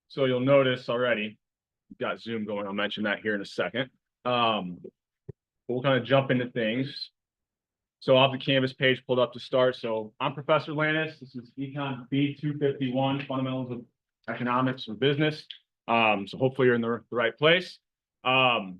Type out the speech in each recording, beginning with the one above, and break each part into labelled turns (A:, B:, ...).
A: So you'll notice already, we've got Zoom going. I'll mention that here in a second. We'll kind of jump into things. So I'll have the Canvas page pulled up to start. So I'm Professor Lannis. This is ECON B251, Fundamentals of Economics or Business. So hopefully you're in the right place. I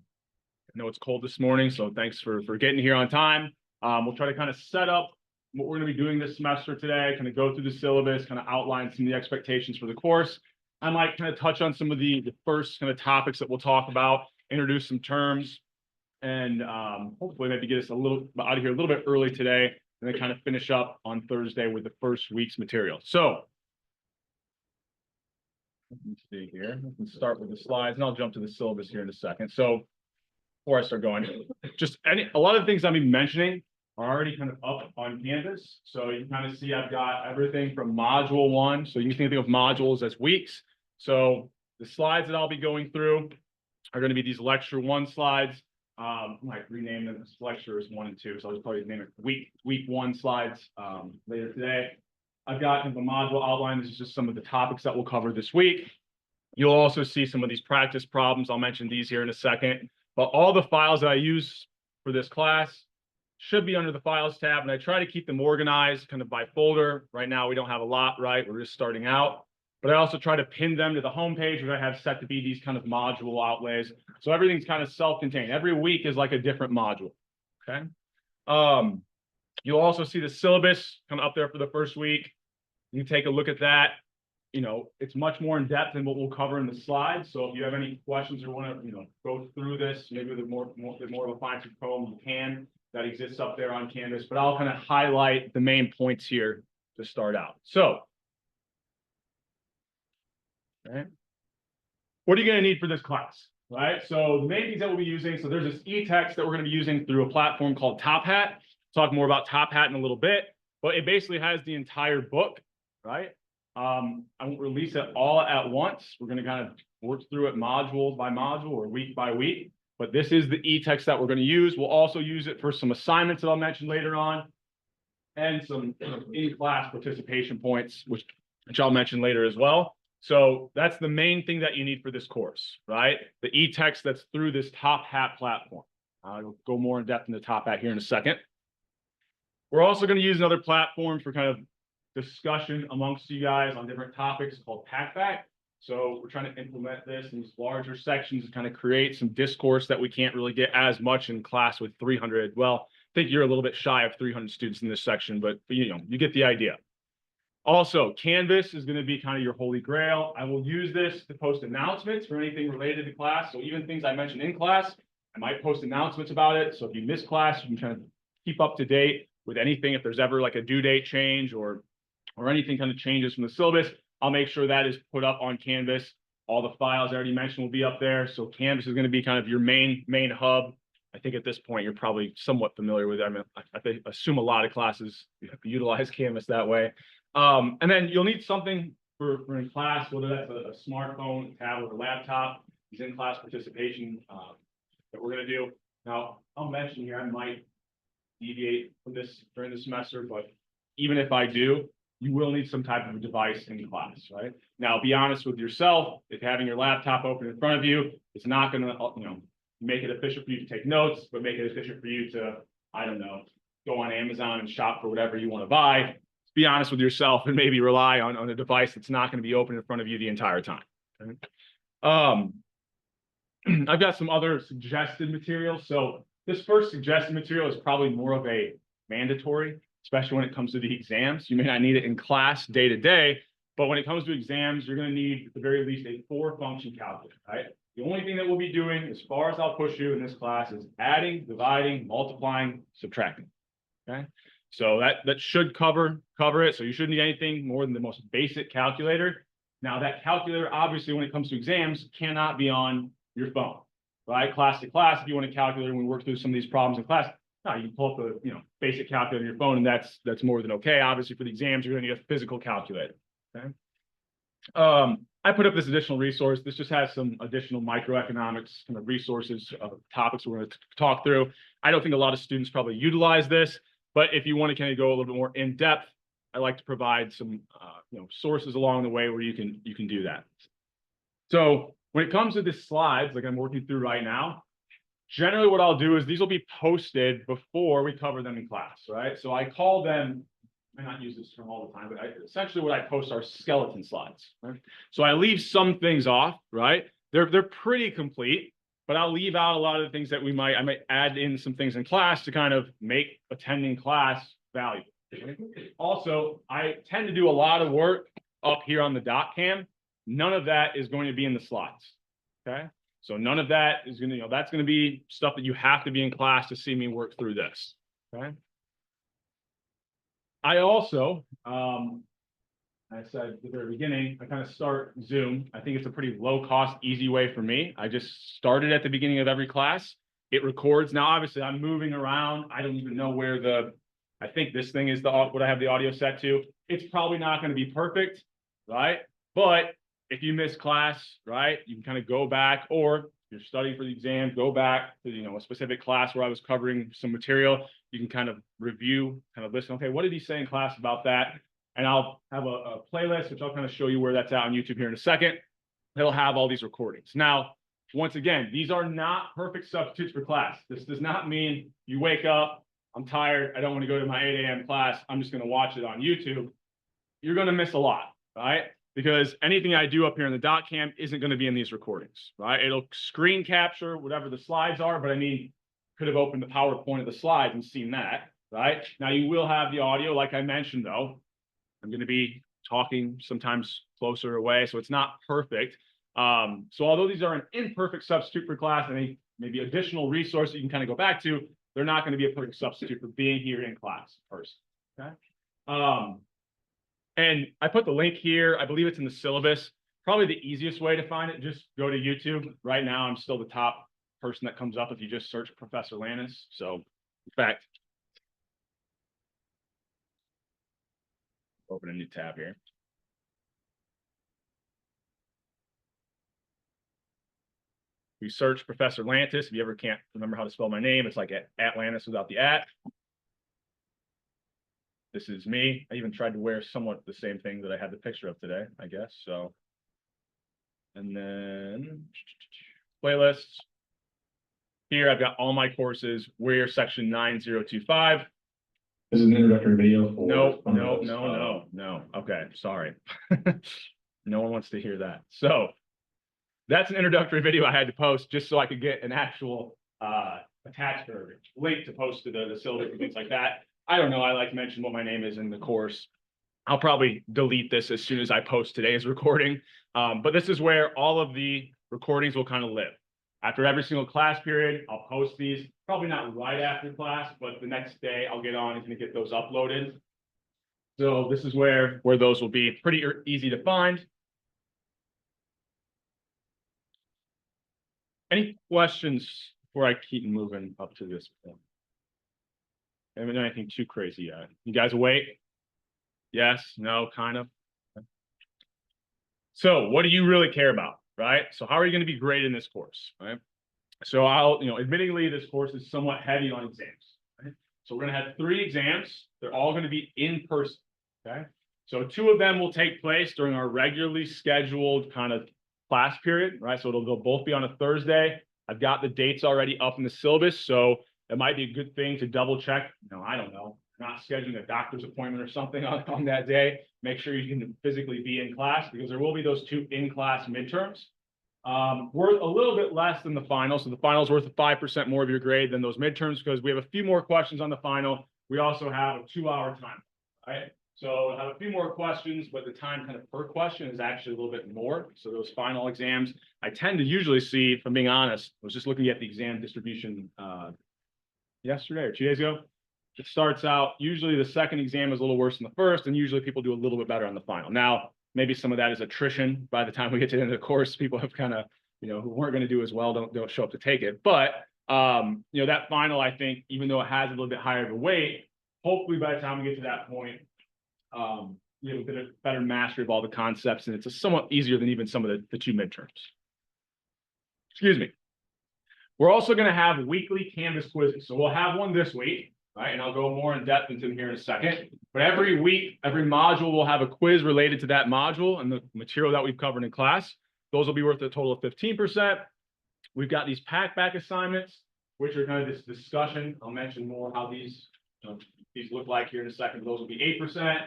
A: know it's cold this morning, so thanks for getting here on time. We'll try to kind of set up what we're going to be doing this semester today, kind of go through the syllabus, kind of outline some of the expectations for the course. I might kind of touch on some of the first kind of topics that we'll talk about, introduce some terms, and hopefully maybe get us a little out of here a little bit early today, and then kind of finish up on Thursday with the first week's material. So let me see here. We can start with the slides, and I'll jump to the syllabus here in a second. So before I start going, just a lot of the things I'm even mentioning are already kind of up on Canvas. So you can kind of see I've got everything from module 1. So you can think of modules as weeks. So the slides that I'll be going through are going to be these lecture 1 slides. I might rename them as lectures 1 and 2. So I'll just probably name it week 1 slides later today. I've got kind of a module outline. This is just some of the topics that we'll cover this week. You'll also see some of these practice problems. I'll mention these here in a second. But all the files that I use for this class should be under the Files tab, and I try to keep them organized kind of by folder. Right now, we don't have a lot, right? We're just starting out. But I also try to pin them to the home page, which I have set to be these kind of module outlays. So everything's kind of self-contained. Every week is like a different module, okay? You'll also see the syllabus come up there for the first week. You can take a look at that. You know, it's much more in depth than what we'll cover in the slides. So if you have any questions or want to, go through this, maybe with more of a fine-tooth comb, you can. That exists up there on Canvas, but I'll kind of highlight the main points here to start out. So, okay, what are you going to need for this class, right? So the main things that we'll be using, so there's this e-text that we're going to be using through a platform called Top Hat. Talk more about Top Hat in a little bit, but it basically has the entire book, right? I won't release it all at once. We're going to kind of work through it module by module or week by week. But this is the e-text that we're going to use. We'll also use it for some assignments that I'll mention later on, and some in-class participation points, which I'll mention later as well. So that's the main thing that you need for this course, right? The e-text that's through this Top Hat platform. I'll go more in depth into Top Hat here in a second. We're also going to use another platform for kind of discussion amongst you guys on different topics called PackBack. So we're trying to implement this in these larger sections to kind of create some discourse that we can't really get as much in class with 300. Well, I think you're a little bit shy of 300 students in this section, but you get the idea. Also, Canvas is going to be kind of your holy grail. I will use this to post announcements for anything related to class. So even things I mentioned in class, I might post announcements about it. So if you miss class, you can kind of keep up to date with anything. If there's ever like a due date change or anything kind of changes from the syllabus, I'll make sure that is put up on Canvas. All the files I already mentioned will be up there. So Canvas is going to be kind of your main hub. I think at this point, you're probably somewhat familiar with it. I mean, I assume a lot of classes utilize Canvas that way. And then you'll need something for in class, whether that's a smartphone, a tablet, or laptop. These in-class participation that we're going to do. Now, I'll mention here, I might deviate from this during the semester, but even if I do, you will need some type of a device in class, right? Now, be honest with yourself. If having your laptop open in front of you, it's not going to, make it efficient for you to take notes, but make it efficient for you to, I don't know, go on Amazon and shop for whatever you want to buy. Be honest with yourself and maybe rely on a device that's not going to be open in front of you the entire time. Okay? I've got some other suggested materials. So this first suggested material is probably more of a mandatory, especially when it comes to the exams. You may not need it in class day to day, but when it comes to exams, you're going to need at the very least a 4-function calculator, right? The only thing that we'll be doing, as far as I'll push you in this class, is adding, dividing, multiplying, subtracting, okay? So that should cover it. So you shouldn't need anything more than the most basic calculator. Now that calculator, obviously, when it comes to exams, cannot be on your phone, right? Class to class, if you want a calculator, when we work through some of these problems in class, no, you can pull up a basic calculator on your phone, and that's more than okay. Obviously, for the exams, you're going to need a physical calculator. Okay. I put up this additional resource. This just has some additional microeconomics kind of resources, topics we're going to talk through. I don't think a lot of students probably utilize this, but if you want to kind of go a little bit more in depth, I like to provide some sources along the way where you can do that. So when it comes to the slides, like I'm working through right now, generally what I'll do is these will be posted before we cover them in class, right? So I call them, I may not use this term all the time, but essentially what I post are skeleton slides, right? So I leave some things off, right? They're pretty complete, but I'll leave out a lot of the things that I might add in some things in class to kind of make attending class valuable. Also, I tend to do a lot of work up here on the dot cam. None of that is going to be in the slides, okay? So none of that is going to, that's going to be stuff that you have to be in class to see me work through this, okay? I also, I said at the very beginning, I kind of start Zoom. I think it's a pretty low cost, easy way for me. I just started at the beginning of every class. It records. Now, obviously, I'm moving around. I don't even know where I think this thing is what I have the audio set to. It's probably not going to be perfect, right? But if you miss class, right, you can kind of go back, or if you're studying for the exam, go back to, a specific class where I was covering some material. You can kind of review, kind of listen. Okay, what did he say in class about that? And I'll have a playlist, which I'll kind of show you where that's at on YouTube here in a second. It'll have all these recordings. Now, once again, these are not perfect substitutes for class. This does not mean you wake up, I'm tired, I don't want to go to my 8 a.m. class, I'm just going to watch it on YouTube. You're going to miss a lot, right? Because anything I do up here in the dot cam isn't going to be in these recordings, right? It'll screen capture whatever the slides are, but I mean, could have opened the PowerPoint of the slides and seen that, right? Now you will have the audio, like I mentioned, though. I'm going to be talking sometimes closer away, so it's not perfect. So although these are an imperfect substitute for class, I think maybe additional resource you can kind of go back to, they're not going to be a perfect substitute for being here in class first, okay? And I put the link here. I believe it's in the syllabus. Probably the easiest way to find it, just go to YouTube. Right now, I'm still the top person that comes up if you just search Professor Lannis. So, in fact, open a new tab here. We search Professor Lantis. If you ever can't remember how to spell my name, it's like Atlantis without the at. This is me. I even tried to wear somewhat the same thing that I had the picture of today, I guess. So, and then playlists. Here I've got all my courses. We're section 9025.
B: This is an introductory video for.
A: No. Okay, sorry. No one wants to hear that. So that's an introductory video I had to post just so I could get an actual attached or link to post to the syllabus and things like that. I don't know. I like to mention what my name is in the course. I'll probably delete this as soon as I post today's recording. But this is where all of the recordings will kind of live. After every single class period, I'll post these. Probably not right after class, but the next day I'll get on and gonna get those uploaded. So this is where those will be pretty easy to find. Any questions before I keep moving up to this point? I haven't done anything too crazy yet. You guys awake? Yes, no, kind of. So what do you really care about, right? So how are you going to be graded in this course, right? So admittedly, this course is somewhat heavy on exams, right? So we're going to have 3 exams. They're all going to be in person, okay? So 2 of them will take place during our regularly scheduled kind of class period, right? So they'll both be on a Thursday. I've got the dates already up in the syllabus, so it might be a good thing to double check. I don't know, not scheduling a doctor's appointment or something on that day. Make sure you can physically be in class because there will be those 2 in-class midterms. Worth a little bit less than the final. So the final is worth 5% more of your grade than those midterms because we have a few more questions on the final. We also have a 2-hour time, right? So I have a few more questions, but the time kind of per question is actually a little bit more. So those final exams, I tend to usually see, if I'm being honest, I was just looking at the exam distribution yesterday or 2 days ago. It starts out, usually the second exam is a little worse than the first, and usually people do a little bit better on the final. Now, maybe some of that is attrition. By the time we get to the end of the course, people have kind of, who weren't going to do as well, don't show up to take it. But, that final, I think, even though it has a little bit higher of a weight, hopefully by the time we get to that point, you have a bit of better mastery of all the concepts, and it's somewhat easier than even some of the 2 midterms. Excuse me. We're also going to have weekly Canvas quizzes. So we'll have one this week, right? And I'll go more in depth into them here in a second. But every week, every module will have a quiz related to that module and the material that we've covered in class. Those will be worth a total of 15%. We've got these pack back assignments, which are kind of this discussion. I'll mention more how these look like here in a second. Those will be 8%.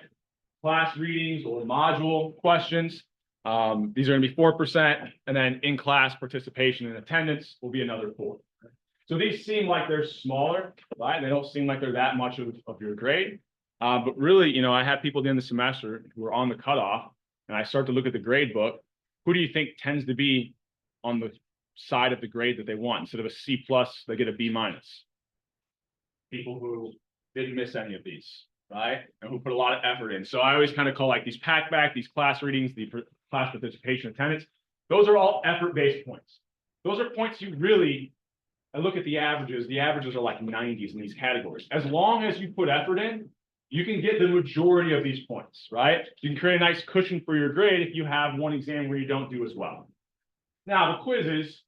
A: Class readings or module questions. These are going to be 4%. And then in-class participation and attendance will be another 4%. So these seem like they're smaller, right? They don't seem like they're that much of your grade. But really, you know, I have people at the end of the semester who are on the cutoff, and I start to look at the grade book. Who do you think tends to be on the side of the grade that they want? Instead of a C+, they get a B-. People who didn't miss any of these, right? And who put a lot of effort in. So I always kind of call like these pack back, these class readings, the class participation attendance. Those are all effort-based points. Those are points you really, I look at the averages are like 90s in these categories. As long as you put effort in, you can get the majority of these points, right? You can create a nice cushion for your grade if you have one exam where you don't do as well. Now, the quizzes,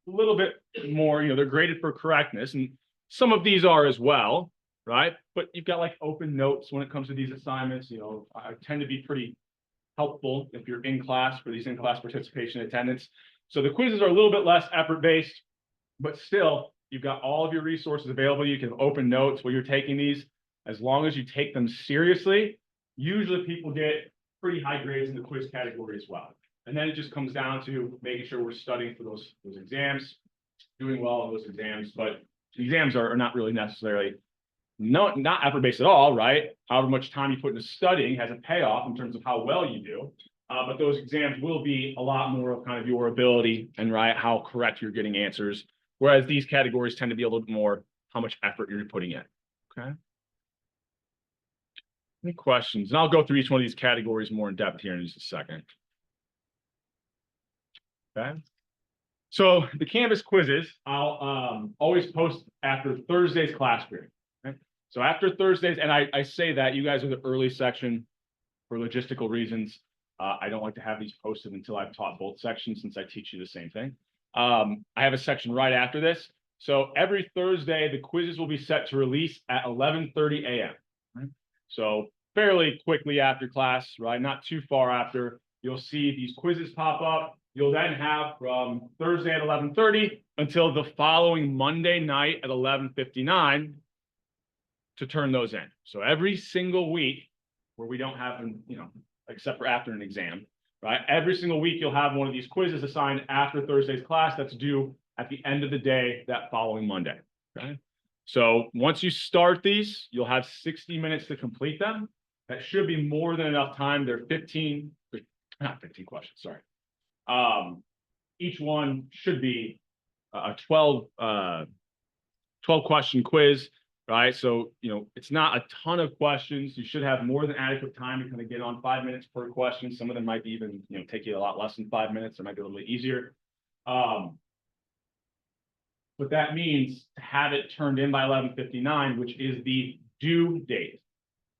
A: a little bit more, you know, they're graded for correctness, and some of these are as well, right? But you've got like open notes when it comes to these assignments. You know, I tend to be pretty helpful if you're in class for these in-class participation attendance. So the quizzes are a little bit less effort-based, but still, you've got all of your resources available. You can open notes while you're taking these. As long as you take them seriously, usually people get pretty high grades in the quiz category as well. And then it just comes down to making sure we're studying for those exams, doing well on those exams. But exams are not really necessarily not effort-based at all, right? However much time you put into studying has a payoff in terms of how well you do. But those exams will be a lot more of kind of your ability and right how correct you're getting answers. Whereas these categories tend to be a little bit more how much effort you're putting in. Okay. Any questions? And I'll go through each one of these categories more in depth here in just a second. Okay. So the Canvas quizzes, I'll always post after Thursday's class period. Okay? So after Thursdays, and I say that you guys are the early section for logistical reasons. I don't like to have these posted until I've taught both sections since I teach you the same thing. I have a section right after this. So every Thursday, the quizzes will be set to release at 11:30 a.m. Right? So fairly quickly after class, right? Not too far after, you'll see these quizzes pop up. You'll then have from Thursday at 11:30 until the following Monday night at 11:59 to turn those in. So every single week where we don't have them, you know, except for after an exam, right? Every single week you'll have one of these quizzes assigned after Thursday's class that's due at the end of the day that following Monday, okay? So once you start these, you'll have 60 minutes to complete them. That should be more than enough time. They're not 15 questions, sorry. Each one should be a 12 question quiz, right? So, you know, it's not a ton of questions. You should have more than adequate time to kind of get on 5 minutes per question. Some of them might be even, you know, take you a lot less than 5 minutes. It might be a little bit easier. But that means to have it turned in by 11:59, which is the due date.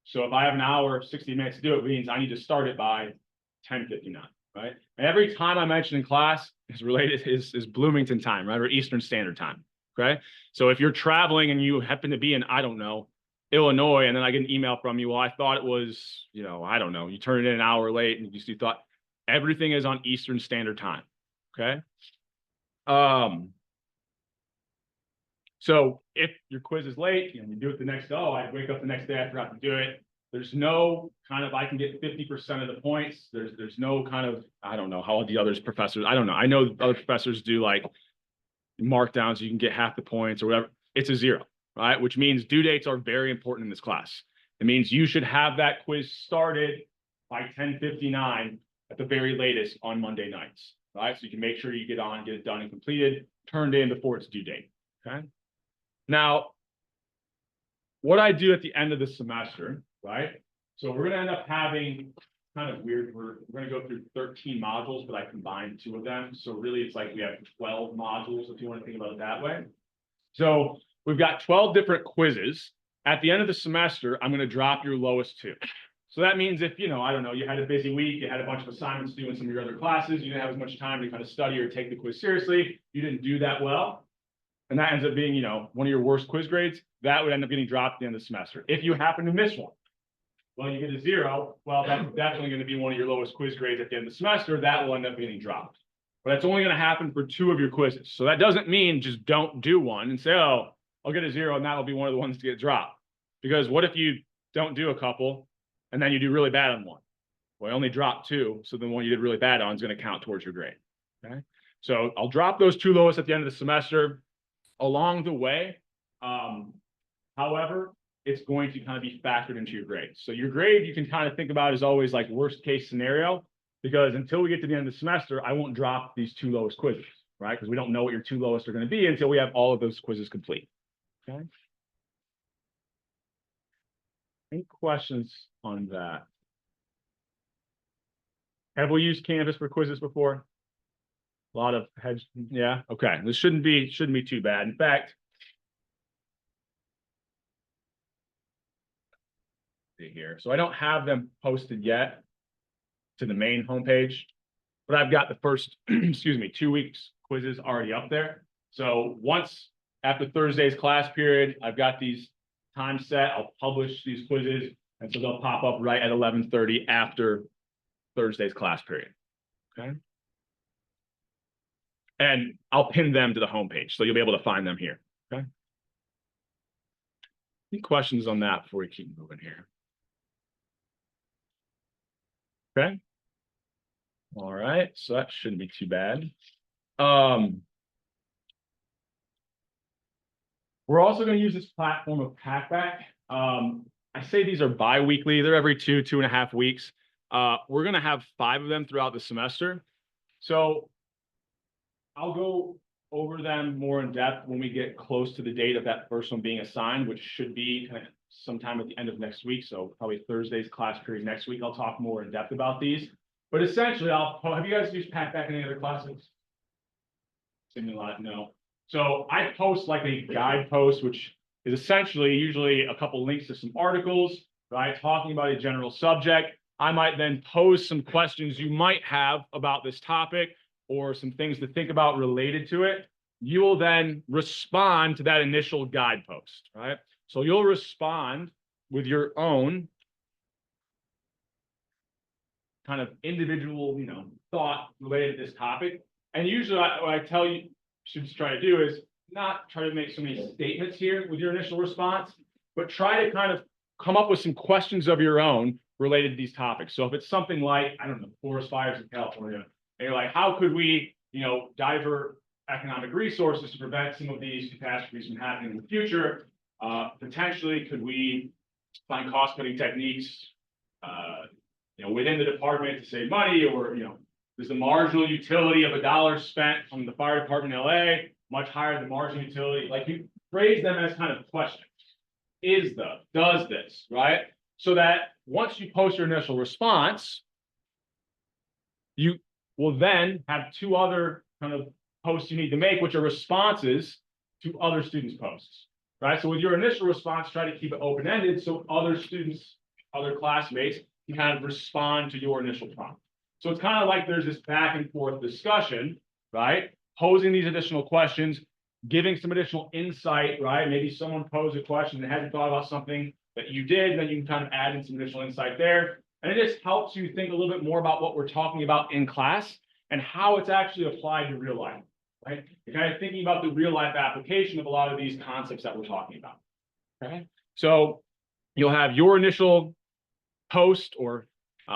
A: So if I have an hour, 60 minutes to do it, means I need to start it by 10:59, right? And every time I mention in class is related is Bloomington time, right? Or Eastern Standard Time, okay? So if you're traveling and you happen to be in, I don't know, Illinois, and then I get an email from you, well, I thought it was, you know, I don't know, you turn it in an hour late and you thought everything is on Eastern Standard Time, okay? So if your quiz is late, you know, you do it the next day, oh, I wake up the next day, I forgot to do it. There's no kind of, I can get 50% of the points. There's no kind of, I don't know how the others professors, I don't know. I know other professors do like markdowns, you can get half the points or whatever. It's a 0, right? Which means due dates are very important in this class. It means you should have that quiz started by 10:59 at the very latest on Monday nights, right? So you can make sure you get on, get it done and completed, turned in before its due date, okay? Now, what I do at the end of the semester, right? So we're going to end up having kind of weird. We're going to go through 13 modules, but I combined 2 of them. So really, it's like we have 12 modules if you want to think about it that way. So we've got 12 different quizzes. At the end of the semester, I'm going to drop your lowest 2. So that means if, you know, I don't know, you had a busy week, you had a bunch of assignments to do in some of your other classes, you didn't have as much time to kind of study or take the quiz seriously, you didn't do that well. And that ends up being, you know, one of your worst quiz grades, that would end up getting dropped at the end of the semester. If you happen to miss one, well, you get a 0, well, that's definitely going to be one of your lowest quiz grades at the end of the semester, that will end up getting dropped. but that's only going to happen for 2 of your quizzes. So that doesn't mean just don't do one and say, oh, I'll get a 0 and that'll be one of the ones to get dropped. Because what if you don't do a couple and then you do really bad on one? Well, I only dropped 2, so the one you did really bad on is going to count towards your grade. Okay, so I'll drop those 2 lowest at the end of the semester. Along the way, however, it's going to kind of be factored into your grade. So your grade you can kind of think about as always like worst case scenario, because until we get to the end of the semester, I won't drop these 2 lowest quizzes, right? Because we don't know what your 2 lowest are going to be until we have all of those quizzes complete. Okay. Any questions on that? Have we used Canvas for quizzes before? A lot of heads, yeah. Okay, this shouldn't be too bad. In fact, see here. So I don't have them posted yet to the main homepage, but I've got the first, excuse me, 2 weeks quizzes already up there. So once after Thursday's class period, I've got these times set. I'll publish these quizzes, and so they'll pop up right at 11:30 after Thursday's class period. Okay. And I'll pin them to the homepage, so you'll be able to find them here. Okay. Any questions on that before we keep moving here? Okay. All right, so that shouldn't be too bad. We're also going to use this platform of Packback. I say these are bi-weekly. They're every 2.5 weeks. We're going to have 5 of them throughout the semester. So I'll go over them more in depth when we get close to the date of that first one being assigned, which should be kind of sometime at the end of next week. So probably Thursday's class period next week. I'll talk more in depth about these. But essentially, have you guys used Packback in any other classes? No. So I post like a guide post, which is essentially usually a couple links to some articles, right? Talking about a general subject. I might then pose some questions you might have about this topic or some things to think about related to it. You will then respond to that initial guide post, right? So you'll respond with your own kind of individual, thought related to this topic. And usually what I tell you should try to do is not try to make so many statements here with your initial response, but try to kind of come up with some questions of your own related to these topics. So if it's something like, I don't know, forest fires in California, and you're like, how could we, divert economic resources to prevent some of these catastrophes from happening in the future? Potentially, could we find cost-cutting techniques, within the department to save money, or, is the marginal utility of $1 spent from the fire department in LA much higher than the marginal utility? Like, you phrase them as kind of questions. Does this, right? So that once you post your initial response, you will then have 2 other kind of posts you need to make, which are responses to other students' posts, right? So with your initial response, try to keep it open-ended so other students, other classmates can kind of respond to your initial prompt. So it's kind of like there's this back and forth discussion, right? Posing these additional questions, giving some additional insight, right? Maybe someone posed a question and hadn't thought about something that you did, and then you can kind of add in some additional insight there. And it just helps you think a little bit more about what we're talking about in class and how it's actually applied to real life, right? You're kind of thinking about the real life application of a lot of these concepts that we're talking about, okay? So you'll have your initial post or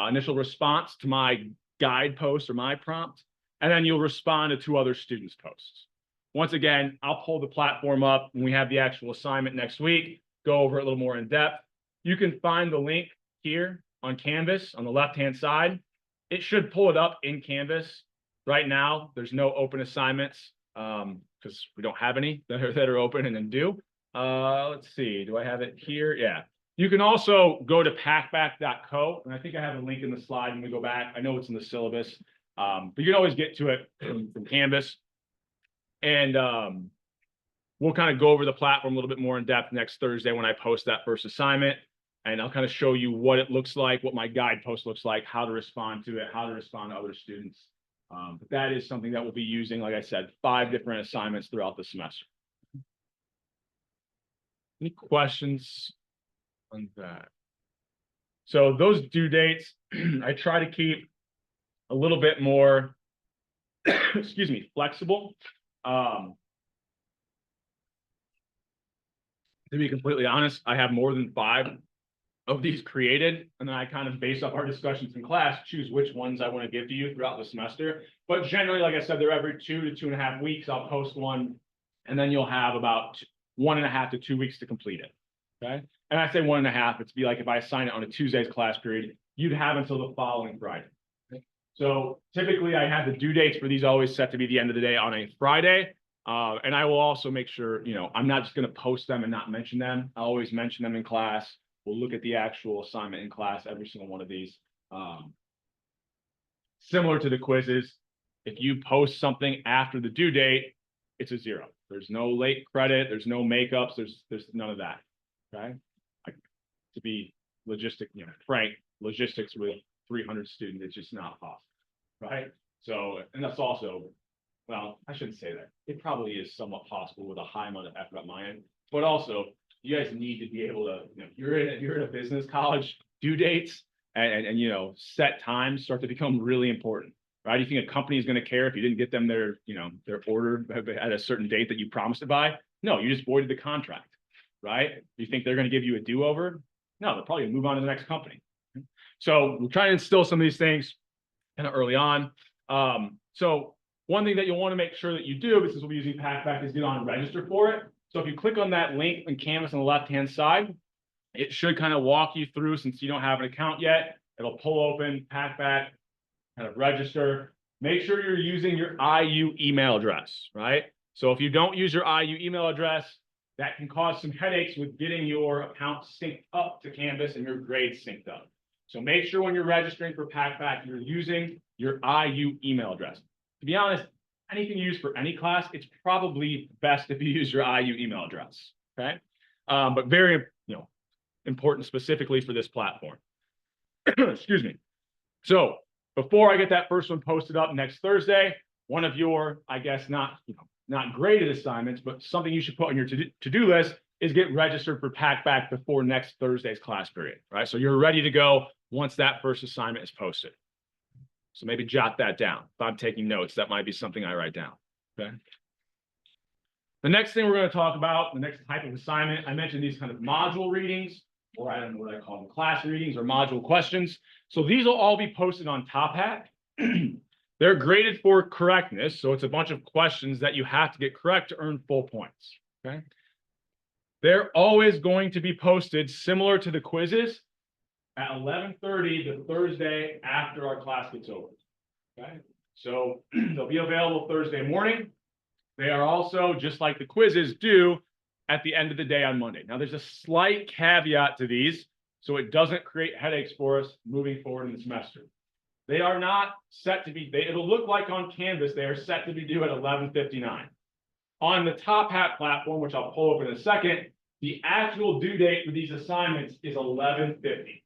A: initial response to my guide post or my prompt, and then you'll respond to 2 other students' posts. Once again, I'll pull the platform up when we have the actual assignment next week, go over it a little more in depth. You can find the link here on Canvas on the left-hand side. It should pull it up in Canvas. Right now, there's no open assignments because we don't have any that are open and then due. Let's see, do I have it here? Yeah. You can also go to packback.co, and I think I have a link in the slide when we go back. I know it's in the syllabus, but you can always get to it from Canvas. And we'll kind of go over the platform a little bit more in depth next Thursday when I post that first assignment. And I'll kind of show you what it looks like, what my guide post looks like, how to respond to it, how to respond to other students. But that is something that we'll be using, like I said, 5 different assignments throughout the semester. Any questions on that? So those due dates, I try to keep a little bit more excuse me, flexible. To be completely honest, I have more than 5 of these created, and then I kind of, based off our discussions in class, choose which ones I want to give to you throughout the semester. But generally, like I said, they're every 2 to 2.5 weeks. I'll post one, and then you'll have about 1.5 to 2 weeks to complete it. Okay. And I say 1.5, it's be like if I assign it on a Tuesday's class period, you'd have until the following Friday. Okay? So typically I have the due dates for these always set to be the end of the day on a Friday. And I will also make sure, I'm not just going to post them and not mention them. I always mention them in class. We'll look at the actual assignment in class, every single one of these. Similar to the quizzes, if you post something after the due date, it's a 0. There's no late credit. There's no makeups. There's none of that. Okay. To be frank, logistics with 300 students, it's just not possible. Right. So, and that's also, well, I shouldn't say that. It probably is somewhat possible with a high amount of effort on my end, but also you guys need to be able to, you're in a business college, due dates and set times start to become really important. Right? Do you think a company is going to care if you didn't get them their order at a certain date that you promised to buy? No, you just voided the contract, right? Do you think they're going to give you a do-over? No, they'll probably move on to the next company. So we'll try and instill some of these things kind of early on. So one thing that you'll want to make sure that you do, because we'll be using PackBack, is get on and register for it. So if you click on that link in Canvas on the left-hand side, it should kind of walk you through, since you don't have an account yet. It'll pull open PackBack, kind of register. Make sure you're using your IU email address, right? So if you don't use your IU email address, that can cause some headaches with getting your account synced up to Canvas and your grades synced up. So make sure when you're registering for PackBack, you're using your IU email address. To be honest, anything you use for any class, it's probably best if you use your IU email address, okay? But very, important specifically for this platform. Excuse me. So before I get that first one posted up next Thursday, one of your, I guess, not graded assignments, but something you should put on your to-do list is get registered for PackBack before next Thursday's class period, right? So you're ready to go once that first assignment is posted. So maybe jot that down. If I'm taking notes, that might be something I write down, okay? The next thing we're going to talk about, the next type of assignment, I mentioned these kind of module readings, or I don't know what I call them, class readings or module questions. So these will all be posted on Top Hat. They're graded for correctness. So it's a bunch of questions that you have to get correct to earn full points, okay? They're always going to be posted similar to the quizzes at 11:30 the Thursday after our class gets over, okay? So they'll be available Thursday morning. They are also, just like the quizzes, due at the end of the day on Monday. Now, there's a slight caveat to these, so it doesn't create headaches for us moving forward in the semester. They are not set to be, it'll look like on Canvas, they are set to be due at 11:59. On the Top Hat platform, which I'll pull up in a second, the actual due date for these assignments is 11:50.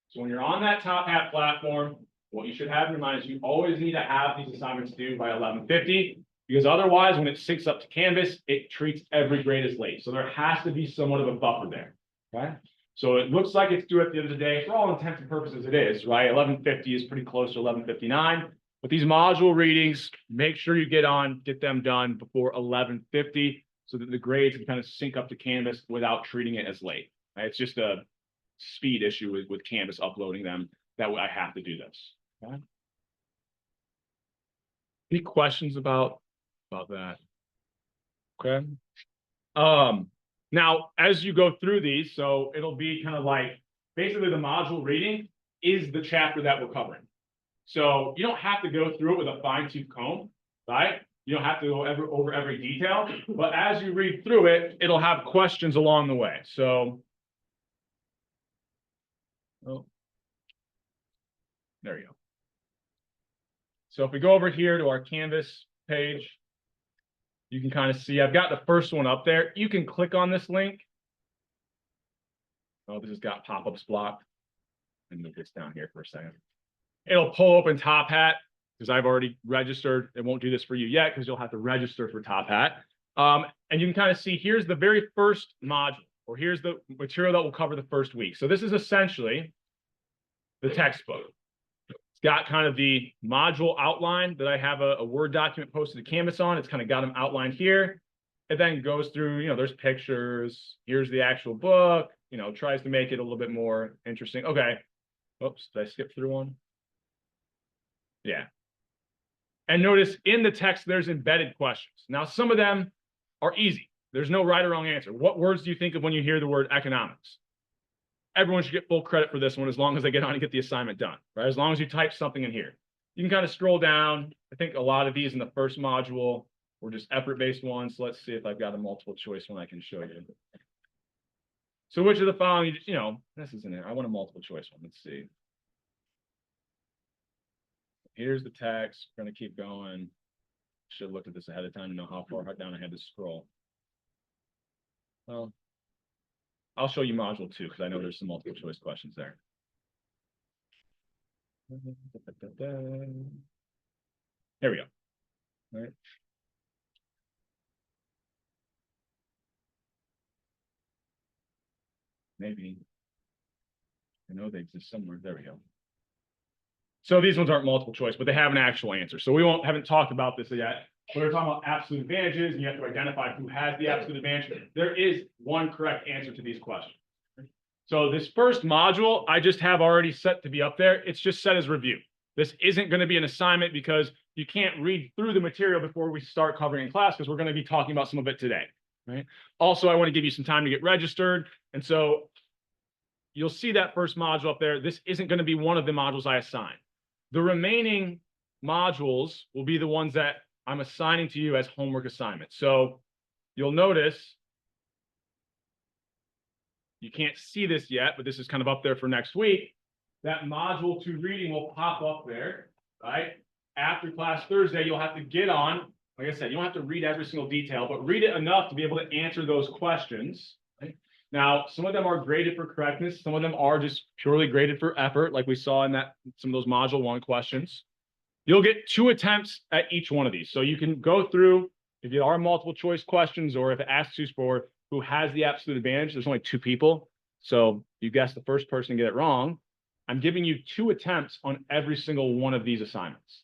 A: So when you're on that Top Hat platform, what you should have in your mind is you always need to have these assignments due by 11:50, because otherwise, when it syncs up to Canvas, it treats every grade as late. So there has to be somewhat of a buffer there, okay? So it looks like it's due at the end of the day. For all intents and purposes, it is, right? 11:50 is pretty close to 11:59. But these module readings, make sure you get them done before 11:50 so that the grades can kind of sync up to Canvas without treating it as late. Right? It's just a speed issue with Canvas uploading them that I have to do this. Okay? Any questions about that? Okay. Now, as you go through these, so it'll be kind of like, basically the module reading is the chapter that we're covering. So you don't have to go through it with a fine-tooth comb, right? You don't have to go over every detail, but as you read through it, it'll have questions along the way. So, there you go. So if we go over here to our Canvas page, you can kind of see, I've got the first one up there. You can click on this link. Oh, this has got pop-ups blocked. And move this down here for a second. It'll pull open Top Hat because I've already registered. It won't do this for you yet because you'll have to register for Top Hat. And you can kind of see, here's the very first module, or here's the material that will cover the first week. So this is essentially the textbook. It's got kind of the module outline that I have a Word document posted to Canvas on. It's kind of got them outlined here. It then goes through, there's pictures. Here's the actual book, tries to make it a little bit more interesting. Okay. Oops, did I skip through one? Yeah. And notice in the text, there's embedded questions. Now, some of them are easy. There's no right or wrong answer. What words do you think of when you hear the word economics? Everyone should get full credit for this one as long as they get on and get the assignment done, right? As long as you type something in here. You can kind of scroll down. I think a lot of these in the first module were just effort-based ones. So let's see if I've got a multiple choice one I can show you. So which of the following, this isn't it. I want a multiple choice one. Let's see. Here's the text. We're going to keep going. Should have looked at this ahead of time to know how far down I had to scroll. Well, I'll show you module 2 because I know there's some multiple choice questions there. Here we go. All right. Maybe. I know they exist somewhere. There we go. So these ones aren't multiple choice, but they have an actual answer. So we haven't talked about this yet. But we're talking about absolute advantages, and you have to identify who has the absolute advantage. There is one correct answer to these questions. So this first module, I just have already set to be up there. It's just set as review. This isn't going to be an assignment because you can't read through the material before we start covering in class because we're going to be talking about some of it today, right? Also, I want to give you some time to get registered. And so you'll see that first module up there. This isn't going to be one of the modules I assign. The remaining modules will be the ones that I'm assigning to you as homework assignments. So you'll notice you can't see this yet, but this is kind of up there for next week. That module 2 reading will pop up there, right? After class Thursday, you'll have to get on. Like I said, you don't have to read every single detail, but read it enough to be able to answer those questions. Right? Now, some of them are graded for correctness. Some of them are just purely graded for effort, like we saw in some of those module 1 questions. You'll get 2 attempts at each one of these. So you can go through, if you are multiple choice questions, or if it asks you for who has the absolute advantage, there's only 2 people. So you guess the first person to get it wrong. I'm giving you 2 attempts on every single one of these assignments.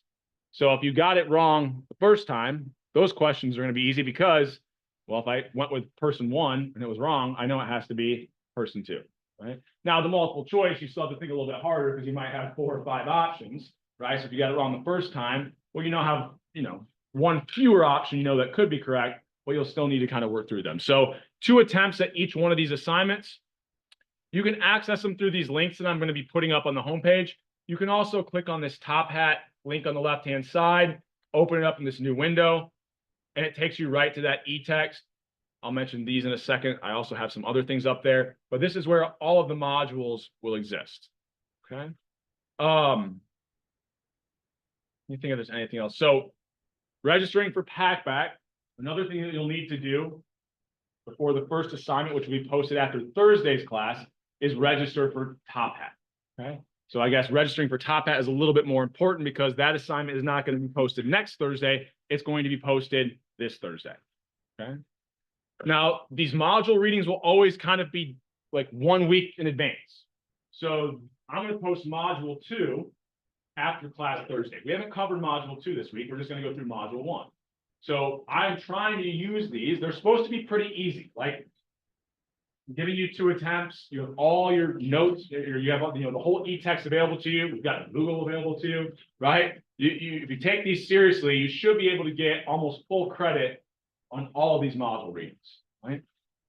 A: So if you got it wrong the first time, those questions are going to be easy because, well, if I went with person 1 and it was wrong, I know it has to be person 2, right? Now, the multiple choice, you still have to think a little bit harder because you might have 4 or 5 options, right? So if you got it wrong the first time, well, have, 1 fewer option, that could be correct, but you'll still need to kind of work through them. So 2 attempts at each one of these assignments. You can access them through these links that I'm going to be putting up on the homepage. You can also click on this Top Hat link on the left-hand side, open it up in this new window, and it takes you right to that e-text. I'll mention these in a second. I also have some other things up there, but this is where all of the modules will exist. Okay. Let me think if there's anything else. So registering for Packback, another thing that you'll need to do before the first assignment, which will be posted after Thursday's class, is register for Top Hat. Okay. So I guess registering for Top Hat is a little bit more important because that assignment is not going to be posted next Thursday. It's going to be posted this Thursday. Okay. Now, these module readings will always kind of be like 1 week in advance. So I'm going to post module 2 after class Thursday. We haven't covered module 2 this week. We're just going to go through module 1. So I'm trying to use these. They're supposed to be pretty easy. Like I'm giving you 2 attempts. You have all your notes. You have the whole e-text available to you. We've got Google available to you, right? If you take these seriously, you should be able to get almost full credit on all of these module readings, right?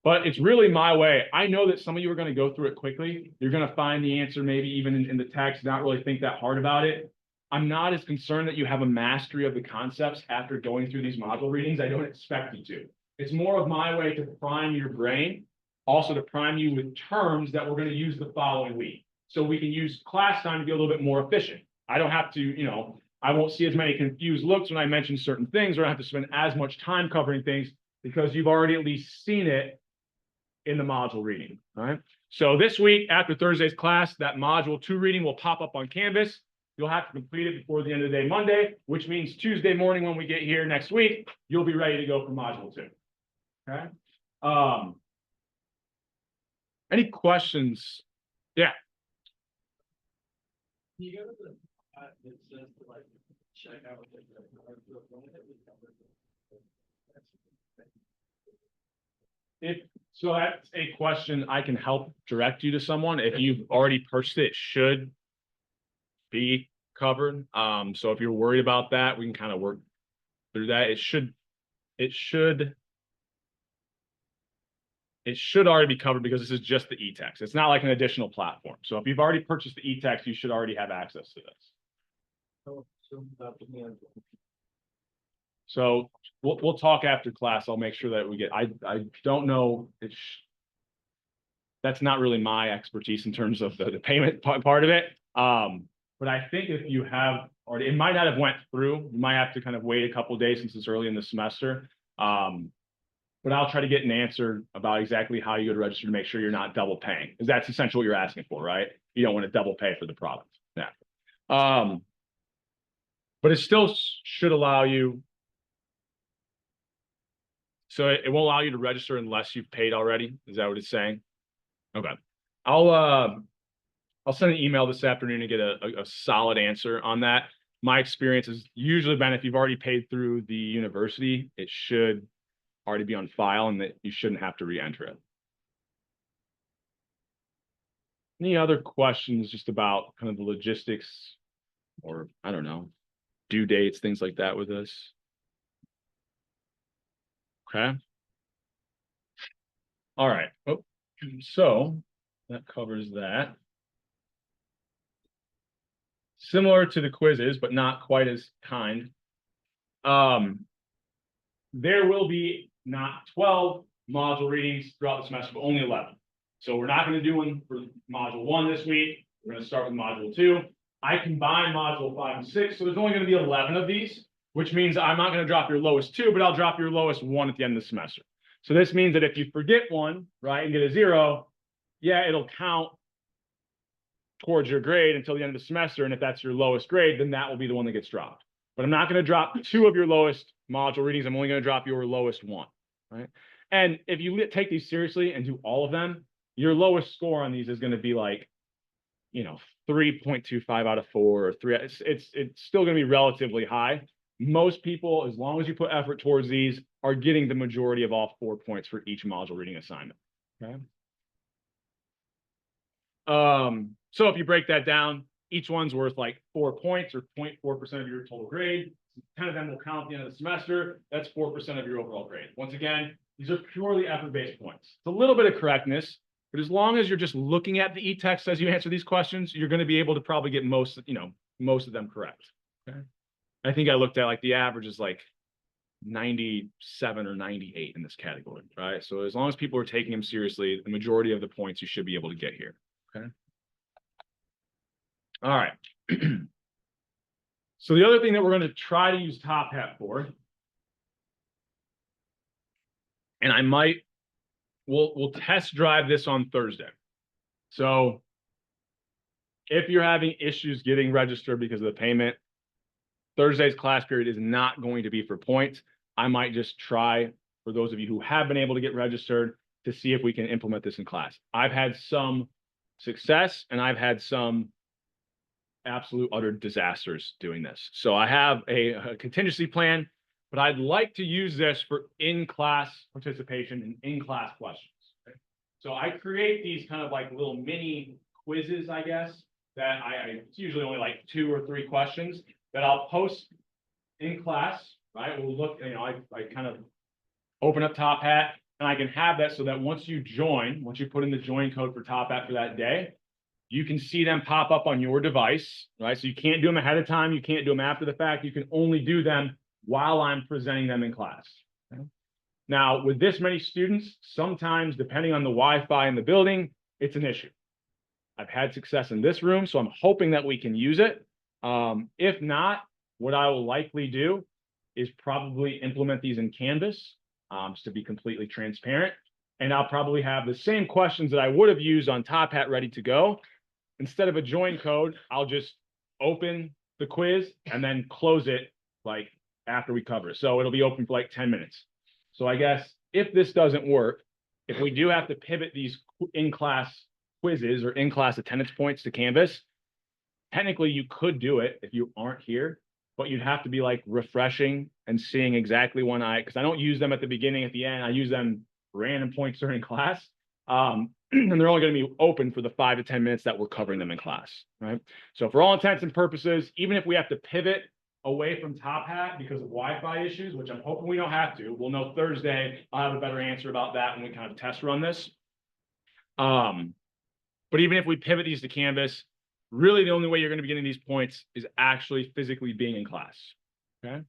A: But it's really my way. I know that some of you are going to go through it quickly. You're going to find the answer maybe even in the text, not really think that hard about it. I'm not as concerned that you have a mastery of the concepts after going through these module readings. I don't expect you to. It's more of my way to prime your brain, also to prime you with terms that we're going to use the following week. So we can use class time to be a little bit more efficient. I don't have to, I won't see as many confused looks when I mention certain things, or I don't have to spend as much time covering things because you've already at least seen it in the module reading, all right? So this week, after Thursday's class, that module 2 reading will pop up on Canvas. You'll have to complete it before the end of the day Monday, which means Tuesday morning when we get here next week, you'll be ready to go for module 2, okay? Any questions? Yeah.
C: Can you go to the It says to like check out.
A: If, so that's a question I can help direct you to someone. If you've already purchased it, it should be covered. So if you're worried about that, we can kind of work through that. It should already be covered because this is just the e-text. It's not like an additional platform. So if you've already purchased the e-text, you should already have access to this. So we'll talk after class. I'll make sure that we get, I don't know, that's not really my expertise in terms of the payment part of it. But I think if you have already, it might not have went through. You might have to kind of wait a couple of days since it's early in the semester. But I'll try to get an answer about exactly how you go to register to make sure you're not double paying, because that's essentially what you're asking for, right? You don't want to double pay for the product. Yeah. But it still should allow you. So it won't allow you to register unless you've paid already. Is that what it's saying? Okay. I'll send an email this afternoon to get a solid answer on that. My experience has usually been if you've already paid through the university, it should already be on file and that you shouldn't have to re-enter it. Any other questions just about kind of the logistics or, I don't know, due dates, things like that with this? Okay. All right. Oh, so that covers that. Similar to the quizzes, but not quite as kind. There will be not 12 module readings throughout the semester, but only 11. So we're not going to do one for module 1 this week. We're going to start with module 2. I combine module 5 and 6, so there's only going to be 11 of these, which means I'm not going to drop your lowest 2, but I'll drop your lowest 1 at the end of the semester. So this means that if you forget one, right, and get a 0, yeah, it'll count towards your grade until the end of the semester. And if that's your lowest grade, then that will be the one that gets dropped. But I'm not going to drop 2 of your lowest module readings. I'm only going to drop your lowest 1, right? And if you take these seriously and do all of them, your lowest score on these is going to be like, 3.25 out of 4 or 3. It's still going to be relatively high. Most people, as long as you put effort towards these, are getting the majority of all 4 points for each module reading assignment. Okay. So if you break that down, each one's worth like 4 points or 0.4% of your total grade. 10 of them will count at the end of the semester. That's 4% of your overall grade. Once again, these are purely effort-based points. It's a little bit of correctness, but as long as you're just looking at the e-text as you answer these questions, you're going to be able to probably get most of them correct. Okay. I think I looked at like the average is like 97 or 98 in this category, right? So as long as people are taking them seriously, the majority of the points you should be able to get here. Okay. All right. So the other thing that we're going to try to use Top Hat for, and we'll test drive this on Thursday. So if you're having issues getting registered because of the payment, Thursday's class period is not going to be for points. I might just try, for those of you who have been able to get registered, to see if we can implement this in class. I've had some success and I've had some absolute utter disasters doing this. So I have a contingency plan, but I'd like to use this for in-class participation and in-class questions. Okay? So I create these kind of like little mini quizzes, I guess, that it's usually only like 2 or 3 questions that I'll post in class, right? We'll look, I kind of open up Top Hat and I can have that so that once you put in the join code for Top Hat for that day, you can see them pop up on your device, right? So you can't do them ahead of time. You can't do them after the fact. You can only do them while I'm presenting them in class. Okay? Now, with this many students, sometimes depending on the Wi-Fi in the building, it's an issue. I've had success in this room, so I'm hoping that we can use it. If not, what I will likely do is probably implement these in Canvas, just to be completely transparent. And I'll probably have the same questions that I would have used on Top Hat ready to go. Instead of a join code, I'll just open the quiz and then close it like after we cover it. So it'll be open for like 10 minutes. So I guess if this doesn't work, if we do have to pivot these in-class quizzes or in-class attendance points to Canvas, technically you could do it if you aren't here, but you'd have to be like refreshing and seeing exactly because I don't use them at the beginning, at the end. I use them random points during class. And they're only going to be open for the 5 to 10 minutes that we're covering them in class, right? So for all intents and purposes, even if we have to pivot away from Top Hat because of Wi-Fi issues, which I'm hoping we don't have to, we'll know Thursday. I'll have a better answer about that when we kind of test run this. But even if we pivot these to Canvas, really the only way you're going to be getting these points is actually physically being in class, okay?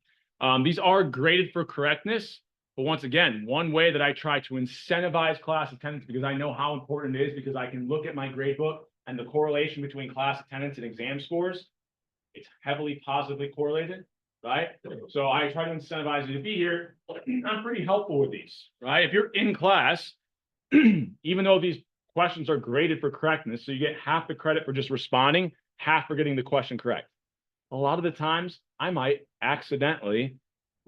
A: These are graded for correctness, but once again, one way that I try to incentivize class attendance, because I know how important it is, because I can look at my grade book and the correlation between class attendance and exam scores, it's heavily positively correlated, right? So I try to incentivize you to be here. I'm pretty helpful with these, right? If you're in class, even though these questions are graded for correctness, so you get half the credit for just responding, half for getting the question correct. A lot of the times, I might accidentally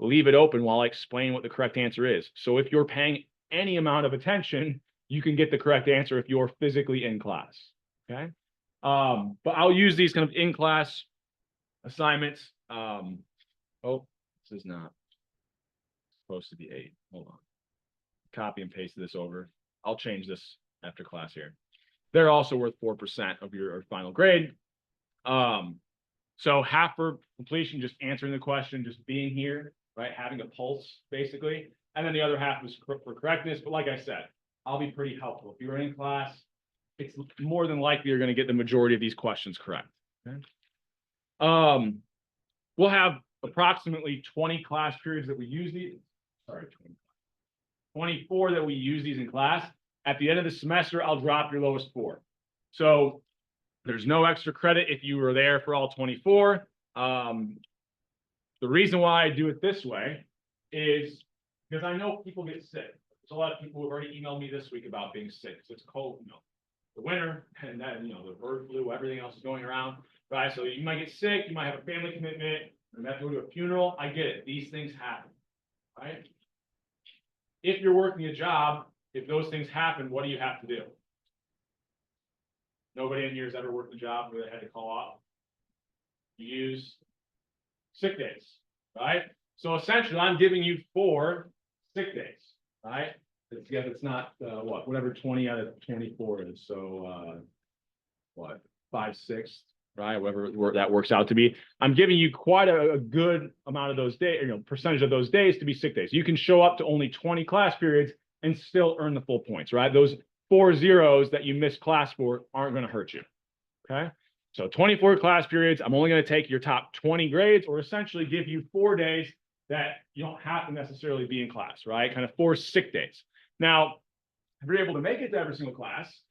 A: leave it open while I explain what the correct answer is. So if you're paying any amount of attention, you can get the correct answer if you're physically in class, okay? But I'll use these kind of in-class assignments. Oh, this is not supposed to be 8. Hold on. Copy and paste this over. I'll change this after class here. They're also worth 4% of your final grade. So half for completion, just answering the question, just being here, right? Having a pulse, basically. And then the other half was for correctness. But like I said, I'll be pretty helpful. If you're in class, it's more than likely you're going to get the majority of these questions correct. Okay? We'll have approximately 20 class periods that we use these. Sorry, 24 that we use these in class. At the end of the semester, I'll drop your lowest 4. So there's no extra credit if you were there for all 24. The reason why I do it this way is because I know people get sick. There's a lot of people who have already emailed me this week about being sick. So it's cold, the winter, and then, the bird flu, everything else is going around, right? So you might get sick, you might have a family commitment, you might have to go to a funeral. I get it. These things happen, right? If you're working a job, if those things happen, what do you have to do? Nobody in here has ever worked a job where they had to call off. You use sick days, right? So essentially, I'm giving you 4 sick days, right? It's not whatever 20 out of 24 is. So 5/6, right? Whatever that works out to be. I'm giving you quite a good amount of those days, percentage of those days to be sick days. You can show up to only 20 class periods and still earn the full points, right? Those 4 zeros that you missed class for aren't going to hurt you, okay? So 24 class periods, I'm only going to take your top 20 grades, or essentially give you 4 days that you don't have to necessarily be in class, right? Kind of 4 sick days. Now, if you're able to make it to every single class,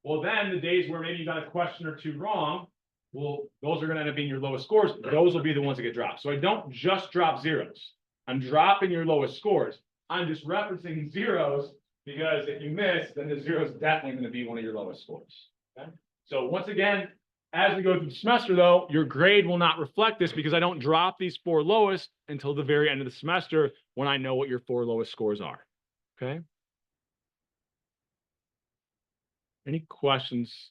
A: well, then the days where maybe you got a question or 2 wrong, well, those are going to end up being your lowest scores. Those will be the ones that get dropped. So I don't just drop zeros. I'm dropping your lowest scores. I'm just referencing zeros because if you miss, then the zero is definitely going to be one of your lowest scores. Okay? So once again, as we go through the semester, though, your grade will not reflect this because I don't drop these 4 lowest until the very end of the semester when I know what your 4 lowest scores are. Okay? Any questions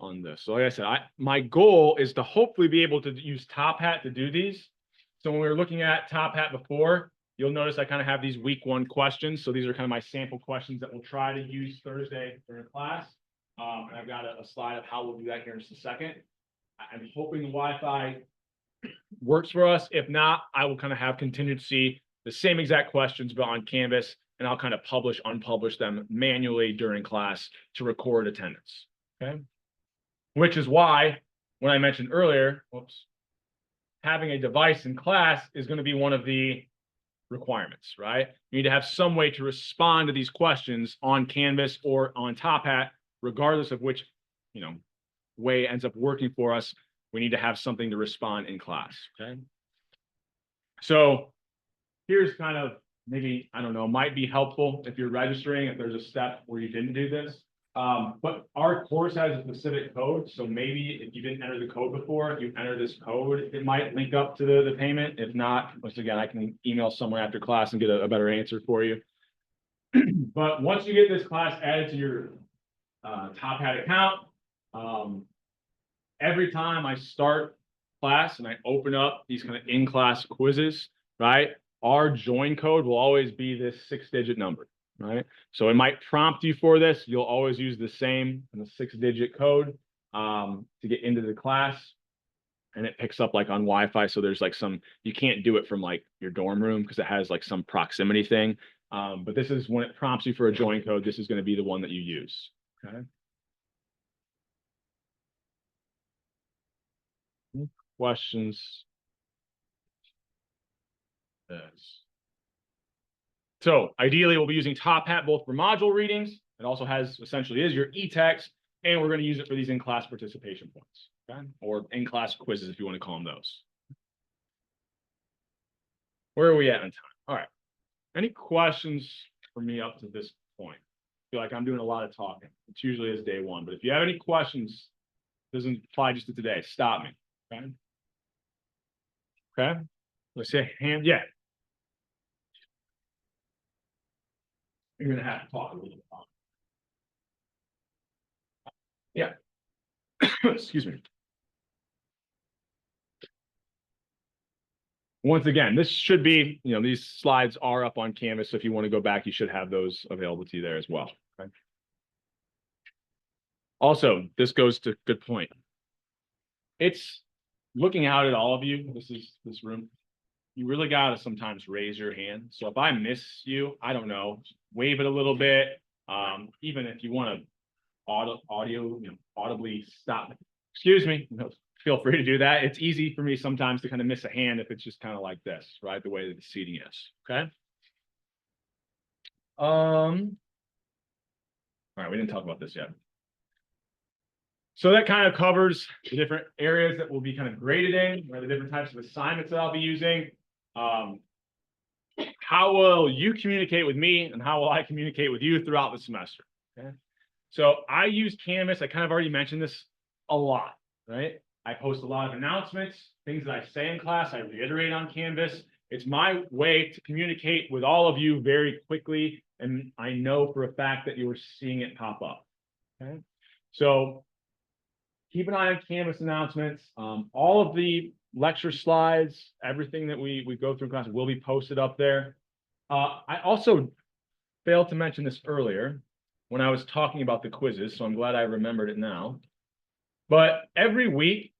A: on this? So like I said, my goal is to hopefully be able to use Top Hat to do these. So when we were looking at Top Hat before, you'll notice I kind of have these week 1 questions. So these are kind of my sample questions that we'll try to use Thursday during class. And I've got a slide of how we'll do that here in just a second. I'm hoping the Wi-Fi works for us. If not, I will kind of have contingency, the same exact questions, but on Canvas, and I'll kind of unpublish them manually during class to record attendance, okay? Which is why, when I mentioned earlier, having a device in class is going to be one of the requirements, right? You need to have some way to respond to these questions on Canvas or on Top Hat, regardless of which, way ends up working for us. We need to have something to respond in class, okay? So here's kind of maybe, I don't know, might be helpful if you're registering, if there's a step where you didn't do this. But our course has a specific code. So maybe if you didn't enter the code before, if you enter this code, it might link up to the payment. If not, once again, I can email someone after class and get a better answer for you. But once you get this class added to your Top Hat account, every time I start class and I open up these kind of in-class quizzes, right? Our join code will always be this 6-digit number, right? So it might prompt you for this. You'll always use the same 6-digit code to get into the class. And it picks up like on Wi-Fi. So there's like you can't do it from like your dorm room because it has like some proximity thing. But this is when it prompts you for a join code, this is going to be the one that you use. Okay. Any questions? Yes. So ideally, we'll be using Top Hat both for module readings. It also has essentially is your e-text, and we're going to use it for these in-class participation points, okay? Or in-class quizzes, if you want to call them those. Where are we at in time? All right. Any questions for me up to this point? I feel like I'm doing a lot of talking. It's usually is day one, but if you have any questions, doesn't apply just to today. Stop me. Okay. Okay. Let's say hand. Yeah. You're gonna have to talk a little bit. Yeah. Excuse me. Once again, this should be, these slides are up on Canvas. So if you want to go back, you should have those available to you there as well. Okay. Also, this goes to good point. It's looking out at all of you. This room. You really got to sometimes raise your hand. So if I miss you, I don't know, wave it a little bit. Even if you want to audibly stop. Excuse me. Feel free to do that. It's easy for me sometimes to kind of miss a hand if it's just kind of like this, right? The way that the seating is. Okay. All right, we didn't talk about this yet. So that kind of covers the different areas that we'll be kind of graded in, or the different types of assignments that I'll be using. How will you communicate with me, and how will I communicate with you throughout the semester? Okay. So I use Canvas. I kind of already mentioned this a lot, right? I post a lot of announcements, things that I say in class, I reiterate on Canvas. It's my way to communicate with all of you very quickly, and I know for a fact that you're seeing it pop up. Okay. So keep an eye on Canvas announcements. All of the lecture slides, everything that we go through class will be posted up there. I also failed to mention this earlier when I was talking about the quizzes, so I'm glad I remembered it now. But every week,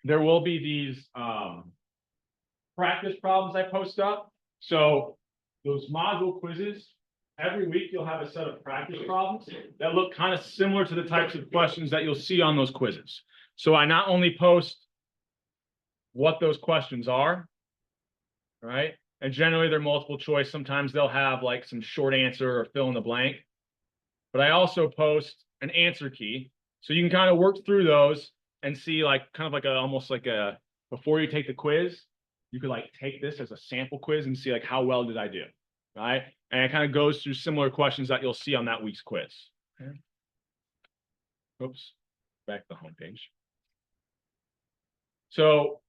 A: there will be these practice problems I post up. So those module quizzes, every week you'll have a set of practice problems that look kind of similar to the types of questions that you'll see on those quizzes. So I not only post what those questions are, right? And generally they're multiple choice. Sometimes they'll have like some short answer or fill in the blank. But I also post an answer key. So you can kind of work through those and see like kind of like almost like a, before you take the quiz, you could like take this as a sample quiz and see like how well did I do, right? And it kind of goes through similar questions that you'll see on that week's quiz. Okay. Oops, back to the home page. So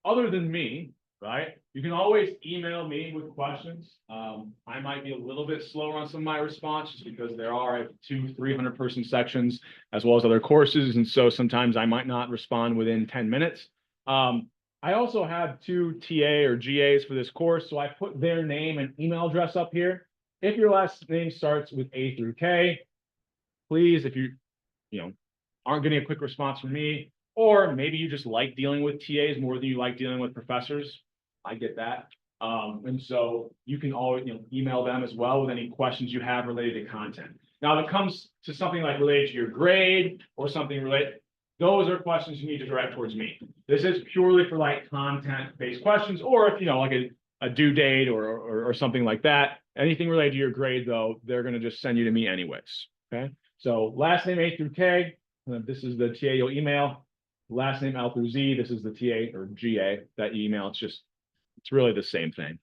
A: other than me, right, you can always email me with questions. I might be a little bit slower on some of my responses because there are 200-300 person sections as well as other courses. And so sometimes I might not respond within 10 minutes. I also have 2 TA or GAs for this course. So I put their name and email address up here. If your last name starts with A through K, please, if you aren't getting a quick response from me, or maybe you just like dealing with TAs more than you like dealing with professors, I get that. And so you can always email them as well with any questions you have related to content. Now, if it comes to something like related to your grade or something related, those are questions you need to direct towards me. This is purely for like content-based questions, or if like a due date or something like that. Anything related to your grade, though, they're going to just send you to me anyways. Okay. So last name A through K, this is the TA you'll email. Last name L through Z, this is the TA or GA that you email. It's really the same thing.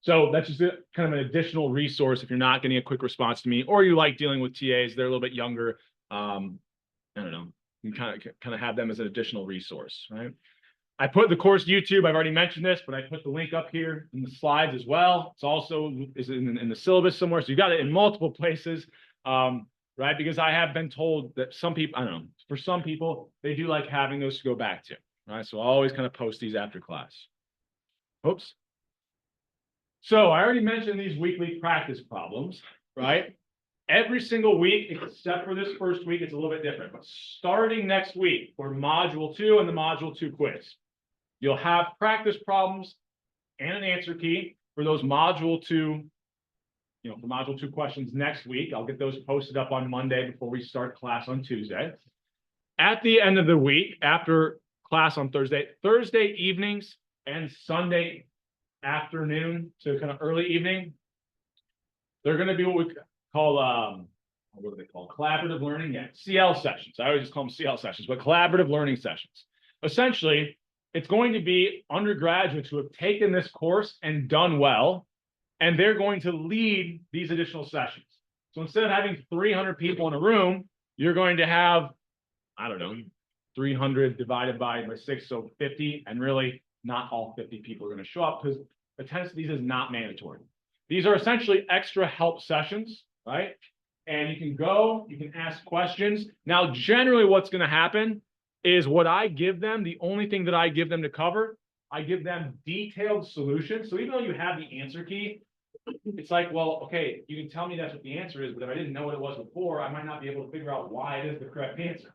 A: So that's just kind of an additional resource if you're not getting a quick response to me, or you like dealing with TAs, they're a little bit younger. I don't know, you can kind of have them as an additional resource, right? I put the course YouTube, I've already mentioned this, but I put the link up here in the slides as well. It's also in the syllabus somewhere, so you got it in multiple places. right? Because I have been told that some people, I don't know, for some people, they do like having those to go back to, right? So I'll always kind of post these after class. Oops. So I already mentioned these weekly practice problems, right? Every single week, except for this first week, it's a little bit different. But starting next week for Module 2 and the Module 2 quiz, you'll have practice problems and an answer key for those Module 2, for Module 2 questions next week. I'll get those posted up on Monday before we start class on Tuesday. At the end of the week, after class on Thursday evenings and Sunday afternoon to kind of early evening, they're going to be what we call, what do they call? Collaborative learning, yeah, CL sessions. I always just call them CL sessions, but collaborative learning sessions. Essentially, it's going to be undergraduates who have taken this course and done well, and they're going to lead these additional sessions. So instead of having 300 people in a room, you're going to have, I don't know, 300 divided by 6, so 50, and really not all 50 people are going to show up because attendance to these is not mandatory. These are essentially extra help sessions, right? And you can go, you can ask questions. Now, generally what's going to happen is what I give them, the only thing that I give them to cover, I give them detailed solutions. So even though you have the answer key, it's like, well, okay, you can tell me that's what the answer is, but if I didn't know what it was before, I might not be able to figure out why it is the correct answer.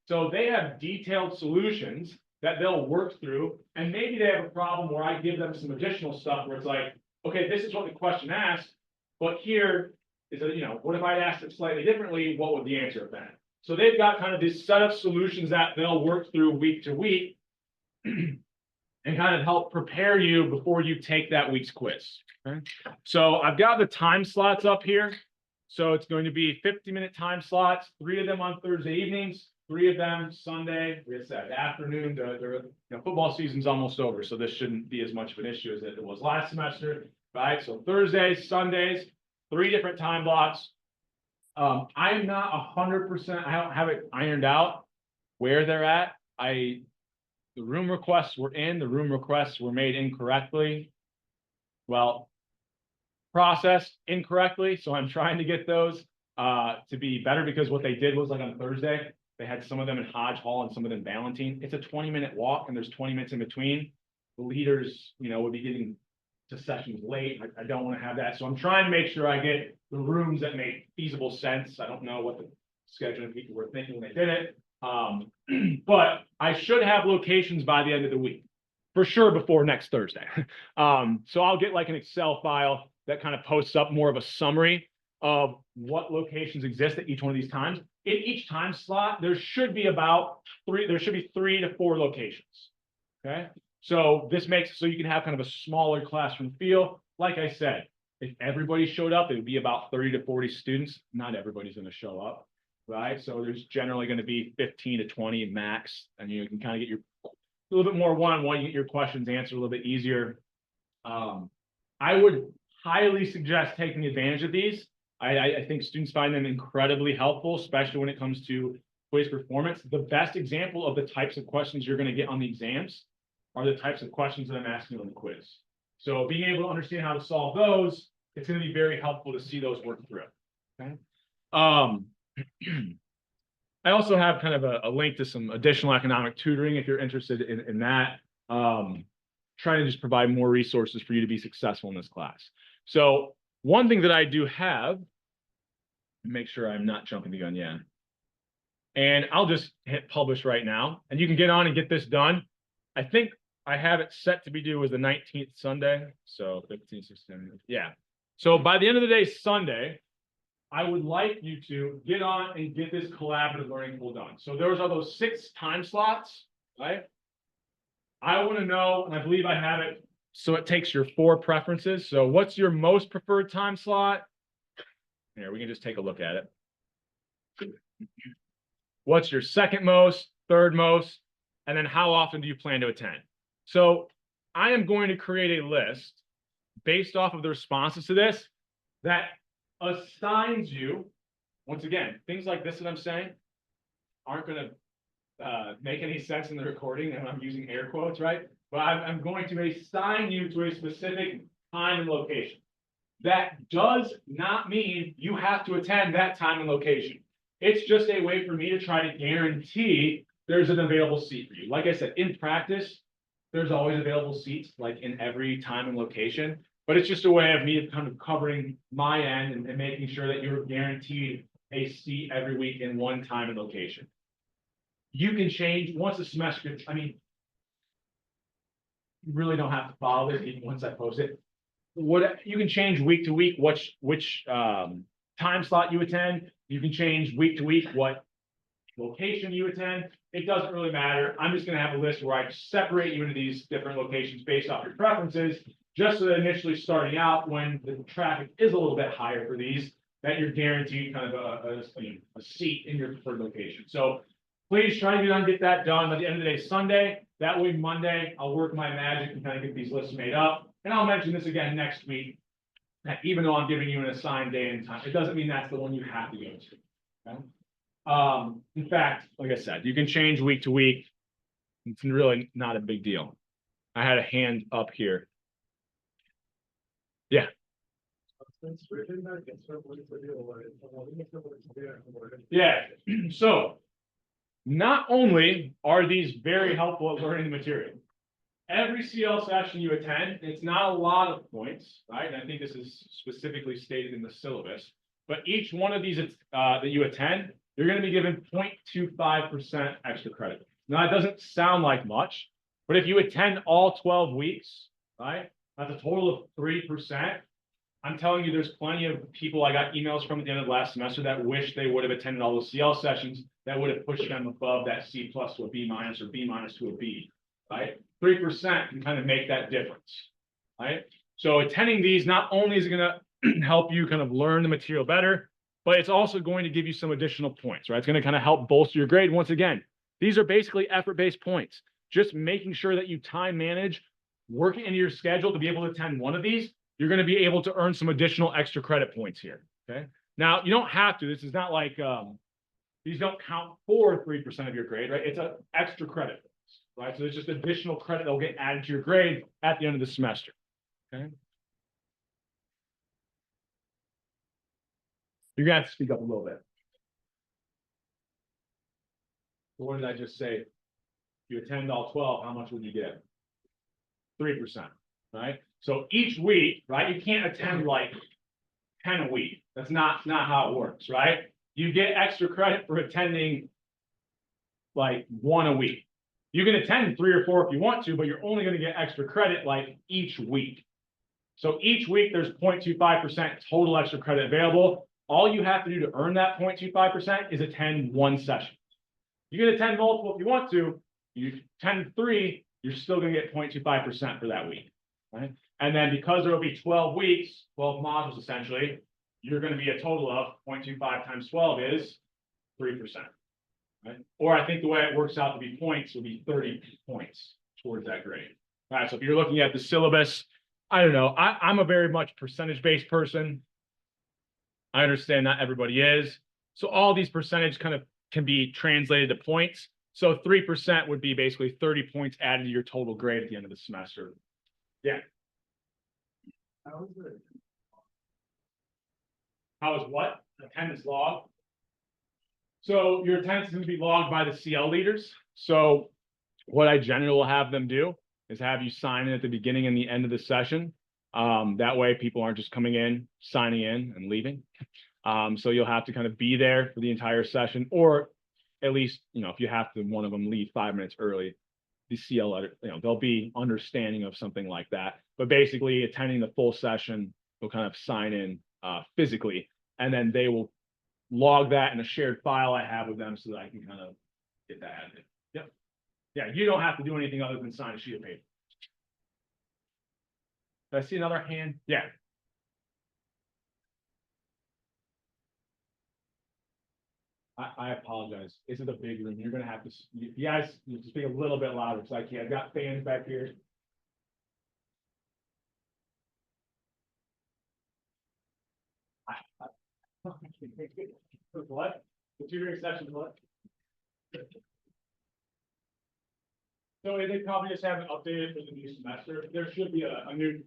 A: So they have detailed solutions that they'll work through, and maybe they have a problem where I give them some additional stuff where it's like, okay, this is what the question asks, but here is a, what if I asked it slightly differently, what would the answer have been? So they've got kind of this set of solutions that they'll work through week to week and kind of help prepare you before you take that week's quiz. Okay? So I've got the time slots up here. So it's going to be 50-minute time slots, 3 of them on Thursday evenings, 3 of them Sunday, like I said, afternoon. Football season's almost over, so this shouldn't be as much of an issue as it was last semester, right? So Thursdays, Sundays, 3 different time blocks. I'm not 100%, I don't have it ironed out where they're at. The room requests were in, the room requests were made incorrectly. Well, processed incorrectly, so I'm trying to get those to be better, because what they did was, like, on Thursday, they had some of them in Hodge Hall and some of them in Ballantine. It's a 20-minute walk and there's 20 minutes in between. The leaders, would be getting to sessions late. I don't want to have that. So I'm trying to make sure I get the rooms that make feasible sense. I don't know what the scheduling people were thinking when they did it. But I should have locations by the end of the week, for sure, before next Thursday. So I'll get like an Excel file that kind of posts up more of a summary of what locations exist at each one of these times. In each time slot, there should be 3 to 4 locations. Okay. So this makes so you can have kind of a smaller classroom feel. Like I said, if everybody showed up, it would be about 30 to 40 students. Not everybody's going to show up, right? So there's generally going to be 15 to 20 max, and you can kind of get a little bit more one-on-one, you get your questions answered a little bit easier. I would highly suggest taking advantage of these. I think students find them incredibly helpful, especially when it comes to quiz performance. The best example of the types of questions you're going to get on the exams are the types of questions that I'm asking on the quiz. So being able to understand how to solve those, it's going to be very helpful to see those work through. Okay. I also have kind of a link to some additional economic tutoring if you're interested in that. Trying to just provide more resources for you to be successful in this class. So one thing that I do have, make sure I'm not jumping the gun, yeah. And I'll just hit publish right now, and you can get on and get this done. I think I have it set to be due as the 19th Sunday. So 15, 16, yeah. So by the end of the day, Sunday, I would like you to get on and get this collaborative learning tool done. So those are those 6 time slots, right? I want to know, and I believe I have it. So it takes your 4 preferences. So what's your most preferred time slot? Here, we can just take a look at it. What's your second most, third most, and then how often do you plan to attend? So I am going to create a list based off of the responses to this that assigns you, once again, things like this that I'm saying aren't going to make any sense in the recording, and I'm using air quotes, right? But I'm going to assign you to a specific time and location. That does not mean you have to attend that time and location. It's just a way for me to try to guarantee there's an available seat for you. Like I said, in practice, there's always available seats, like in every time and location. But it's just a way of me kind of covering my end and making sure that you're guaranteed a seat every week in one time and location. You can change once the semester, I mean, you really don't have to follow this even once I post it. What you can change week to week, which time slot you attend. You can change week to week what location you attend. It doesn't really matter. I'm just gonna have a list where I separate you into these different locations based off your preferences, just so that initially starting out, when the traffic is a little bit higher for these, that you're guaranteed kind of a seat in your preferred location. So please try to get that done by the end of the day Sunday. That way Monday, I'll work my magic and kind of get these lists made up. And I'll mention this again next week, that even though I'm giving you an assigned day and time, it doesn't mean that's the one you have to go to. Okay? In fact, like I said, you can change week to week. It's really not a big deal. I had a hand up here. Yeah. Yeah. So not only are these very helpful at learning the material, every CL session you attend, it's not a lot of points, right? And I think this is specifically stated in the syllabus, but each one of these that you attend, you're going to be given 0.25% extra credit. Now, it doesn't sound like much, but if you attend all 12 weeks, right, that's a total of 3%. I'm telling you, there's plenty of people I got emails from at the end of last semester that wish they would have attended all those CL sessions that would have pushed them above that C+ to a B- or B- to a B, right? 3% can kind of make that difference, right? So attending these, not only is it going to help you kind of learn the material better, but it's also going to give you some additional points, right? It's going to kind of help bolster your grade. Once again, these are basically effort-based points. Just making sure that you time manage, working into your schedule to be able to attend one of these, you're going to be able to earn some additional extra credit points here, okay? Now, you don't have to. This is not like, these don't count for 3% of your grade, right? It's an extra credit, right? So there's just additional credit that will get added to your grade at the end of the semester, okay? You're going to have to speak up a little bit. So what did I just say? If you attend all 12, how much would you get? 3%, right? So each week, right, you can't attend like 10 a week. That's not how it works, right? You get extra credit for attending like 1 a week. You can attend 3 or 4 if you want to, but you're only going to get extra credit like each week. So each week there's 0.25% total extra credit available. All you have to do to earn that 0.25% is attend 1 session. You can attend multiple if you want to. You attend 3, you're still going to get 0.25% for that week, right? And then because there will be 12 weeks, 12 modules essentially, you're going to be a total of 0.25 times 12 is 3%, right? Or I think the way it works out to be points will be 30 points towards that grade. All right, so if you're looking at the syllabus, I don't know, I'm a very much percentage-based person. I understand not everybody is. So all these percentage kind of can be translated to points. So 3% would be basically 30 points added to your total grade at the end of the semester. Yeah. How is what? Attendance log. So your attendance is going to be logged by the CL leaders. So what I generally will have them do is have you sign in at the beginning and the end of the session. That way people aren't just coming in, signing in and leaving. So you'll have to kind of be there for the entire session, or at least, you know, if you have to, one of them leave 5 minutes early, the CL letter, you know, they'll be understanding of something like that. But basically attending the full session, they'll kind of sign in physically, and then they will log that in a shared file I have with them so that I can kind of get that added. Yep. Yeah, you don't have to do anything other than sign a sheet of paper. Did I see another hand? Yeah. I apologize. This is a big room. You're gonna have to, you guys need to speak a little bit louder because I can't. I've got fans back here. What? The tutoring session, what? So they probably just haven't updated for the new semester. There should be a new,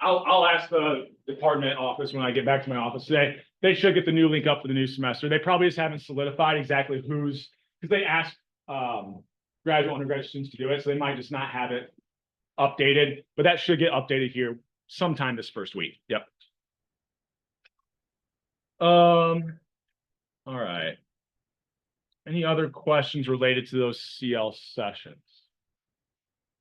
A: I'll ask the department office when I get back to my office today. they should get the new link up for the new semester. They probably just haven't solidified exactly who's, because they asked graduate, undergraduate students to do it, so they might just not have it updated, but that should get updated here sometime this first week. Yep. All right. Any other questions related to those CL sessions?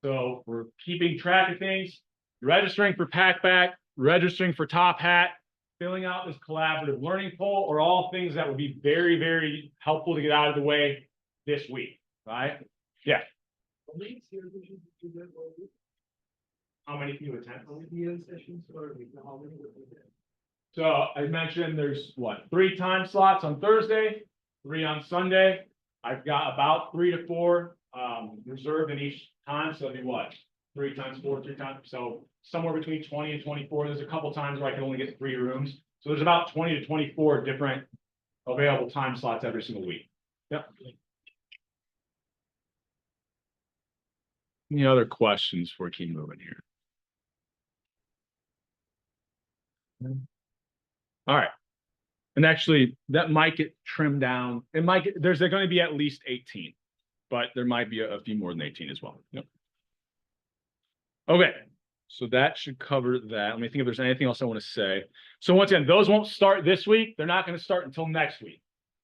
A: So we're keeping track of things, registering for Packback, registering for Top Hat, filling out this collaborative learning poll are all things that would be very, very helpful to get out of the way this week, right? Yeah. How many can you attend? So I mentioned there's what, 3 time slots on Thursday, 3 on Sunday. I've got about 3 to 4 reserved in each time. So it'd be what? 3 times 4, 3 times. So somewhere between 20 and 24. There's a couple times where I can only get 3 rooms. So there's about 20 to 24 different available time slots every single week. Yep. Any other questions before we keep moving here? All right. And actually, that might get trimmed down. It might get, there's going to be at least 18, but there might be a few more than 18 as well. Yep. Okay. So that should cover that. Let me think if there's anything else I want to say. So once again, those won't start this week. They're not going to start until next week,